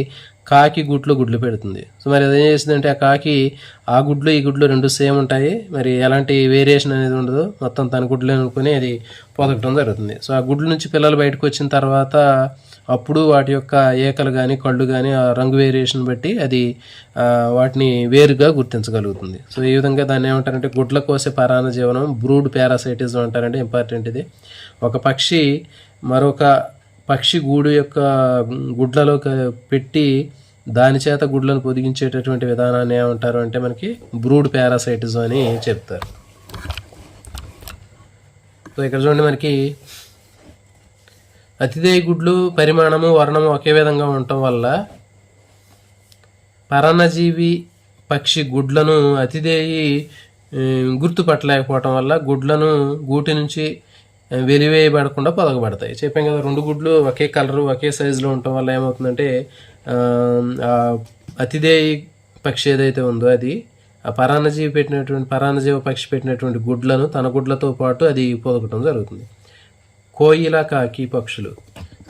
కాకి గుడ్లు పెడుతుంది. సో మరి అదేం చేస్తుందంటే ఆ కాకి ఆ గుడ్లు ఈ గుడ్లు రెండు సేమ్ ఉంటాయి, మరి ఎలాంటి వేరియేషన్ అనేది ఉండదు, మొత్తం తన గుడ్లు అనుకుని అది పొదగటం జరుగుతుంది. సో ఆ గుడ్ల నుంచి పిల్లలు బయటకు వచ్చిన తర్వాత అప్పుడు వాటి యొక్క ఏకలు కానీ కళ్ళు కానీ ఆ రంగు వేరియేషన్ బట్టి అది వాటిని వేరుగా గుర్తించగలుగుతుంది. సో ఈ విధంగా దాన్ని ఏమంటారంటే గుడ్ల కోసే పరాన్న జీవనం, బ్రూడ్ పారాసైటిజం అంటారంటే ఇంపార్టెంట్ ఇది. ఒక పక్షి మరొక పక్షి గూడు యొక్క గుడ్లలో పెట్టి దాని చేత గుడ్లను పొదిగించేటటువంటి విధానాన్ని ఏమంటారు అంటే మనకి బ్రూడ్ పారాసైటిజం అని చెప్తారు. సో ఇక్కడ చూడండి, మనకి అతిదేయ గుడ్లు పరిమాణము వర్ణము ఒకే విధంగా ఉండటం వల్ల పరాన్నజీవి పక్షి గుడ్లను అతిదేయి గుర్తుపట్టలేకపోవటం వల్ల గుడ్లను గూటి నుంచి వెలివేయబడకుండా పొదగబడతాయి. చెప్పాం కదా, రెండు గుడ్లు ఒకే కలరు ఒకే సైజులో ఉండటం వల్ల ఏమవుతుందంటే అతిదేయి పక్షి ఏదైతే ఉందో అది ఆ పరాన్నజీవ పక్షి పెట్టినటువంటి గుడ్లను తన గుడ్లతో పాటు అది పొదగటం జరుగుతుంది. కోయిల కాకి పక్షులు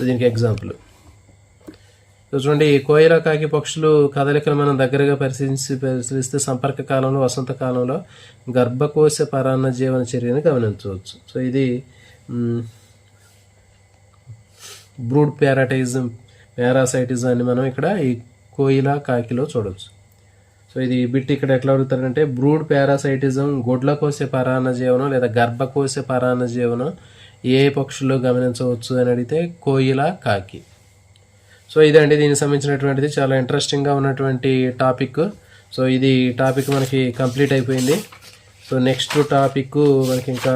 దీనికి ఎగ్జాంపుల్. చూడండి, కోయిల కాకి పక్షులు కదలికలు మనం దగ్గరగా పరిశీలిస్తే సంపర్క కాలంలో వసంతకాలంలో గర్భకోశ పరాన్న జీవన చర్యను గమనించవచ్చు. సో ఇది బ్రూడ్ పారాసైటిజం అని మనం ఇక్కడ ఈ కోయిల కాకిలో చూడవచ్చు. సో ఇది బిట్ ఇక్కడ ఎట్లా అడుగుతారంటే బ్రూడ్ పారాసైటిజం గుడ్ల కోసే పరాన్న జీవనం లేదా గర్భకోశ పరాన్న జీవనం ఏ పక్షుల్లో గమనించవచ్చు అని అడిగితే కోయిల కాకి. సో ఇదండి దీనికి సంబంధించినటువంటిది చాలా ఇంట్రెస్టింగ్గా ఉన్నటువంటి టాపిక్. సో ఇది టాపిక్ మనకి కంప్లీట్ అయిపోయింది. సో నెక్స్ట్ టాపిక్ మనకి ఇంకా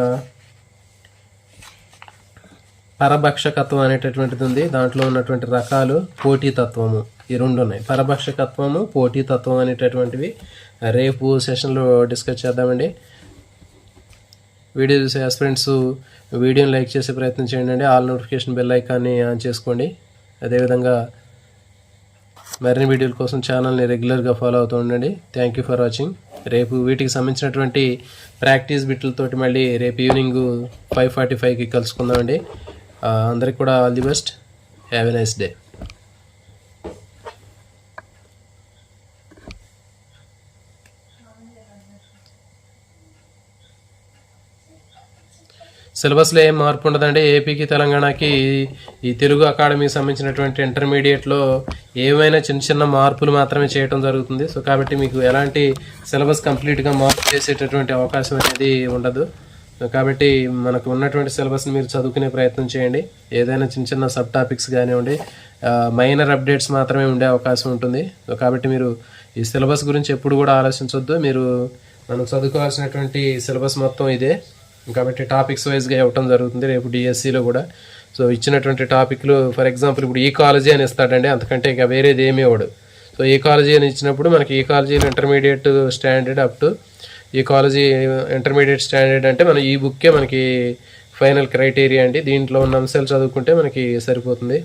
పరభక్షకత్వం అనేటటువంటిది ఉంది. దాంట్లో ఉన్నటువంటి రకాలు పోటీతత్వము, ఈ రెండు ఉన్నాయి. పరభక్షకత్వము, పోటీతత్వం అనేటటువంటివి రేపు సెషన్లో డిస్కస్ చేద్దామండి. వీడియో చూసే ఆస్పిరెంట్స్ వీడియోని లైక్ చేసే ప్రయత్నం చేయండి. ఆల్ నోటిఫికేషన్ బెల్ ఐకాన్ని ఆన్ చేసుకోండి. అదేవిధంగా మరిన్ని వీడియోల కోసం ఛానల్ని రెగ్యులర్గా ఫాలో అవుతూ ఉండండి. Thank you for watching. రేపు వీటికి సంబంధించినటువంటి ప్రాక్టీస్ బిట్లతోటి మళ్ళీ రేపు ఈవినింగ్ 5:45కి కలుసుకుందామండి. అందరికి కూడా all the best. Have a nice day. సిలబస్లో ఏం మార్పు ఉండదండి. ఏపీకి తెలంగాణకి ఈ తెలుగు అకాడమీకి సంబంధించినటువంటి ఇంటర్మీడియట్లో ఏమైనా చిన్న మార్పులు మాత్రమే చేయడం జరుగుతుంది. సో కాబట్టి మీకు ఎలాంటి సిలబస్ కంప్లీట్గా మార్పు చేసేటటువంటి అవకాశం అనేది ఉండదు. కాబట్టి మనకు ఉన్నటువంటి సిలబస్ని మీరు చదువుకునే ప్రయత్నం చేయండి. ఏదైనా చిన్న సబ్ టాపిక్స్ కానివ్వండి, మైనర్ అప్డేట్స్ మాత్రమే ఉండే అవకాశం ఉంటుంది. సో కాబట్టి మీరు ఈ సిలబస్ గురించి ఎప్పుడు కూడా ఆలోచించవద్దు. మనం చదువుకోవాల్సినటువంటి సిలబస్ మొత్తం ఇదే. కాబట్టి టాపిక్స్ వైజ్గా ఇవ్వటం జరుగుతుంది రేపు డిఎస్సిలో కూడా. సో ఇచ్చినటువంటి టాపిక్లు ఫర్ ఎగ్జాంపుల్ ఇప్పుడు ఈకాలజీ అని ఇస్తాడండి, అంతకంటే ఇక వేరేది ఏమీ ఇవ్వడు. సో ఈకాలజీ అని ఇచ్చినప్పుడు మనకి ఈకాలజీలో intermediate standard up to ecology intermediate standard అంటే మన ఈ బుక్కే మనకి ఫైనల్ క్రైటీరియా అండి. దీంట్లో ఉన్న అంశాలు చదువుకుంటే మనకి సరిపోతుంది.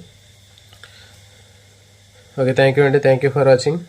ఓకే, థ్యాంక్ యూ అండి. Thank you for watching.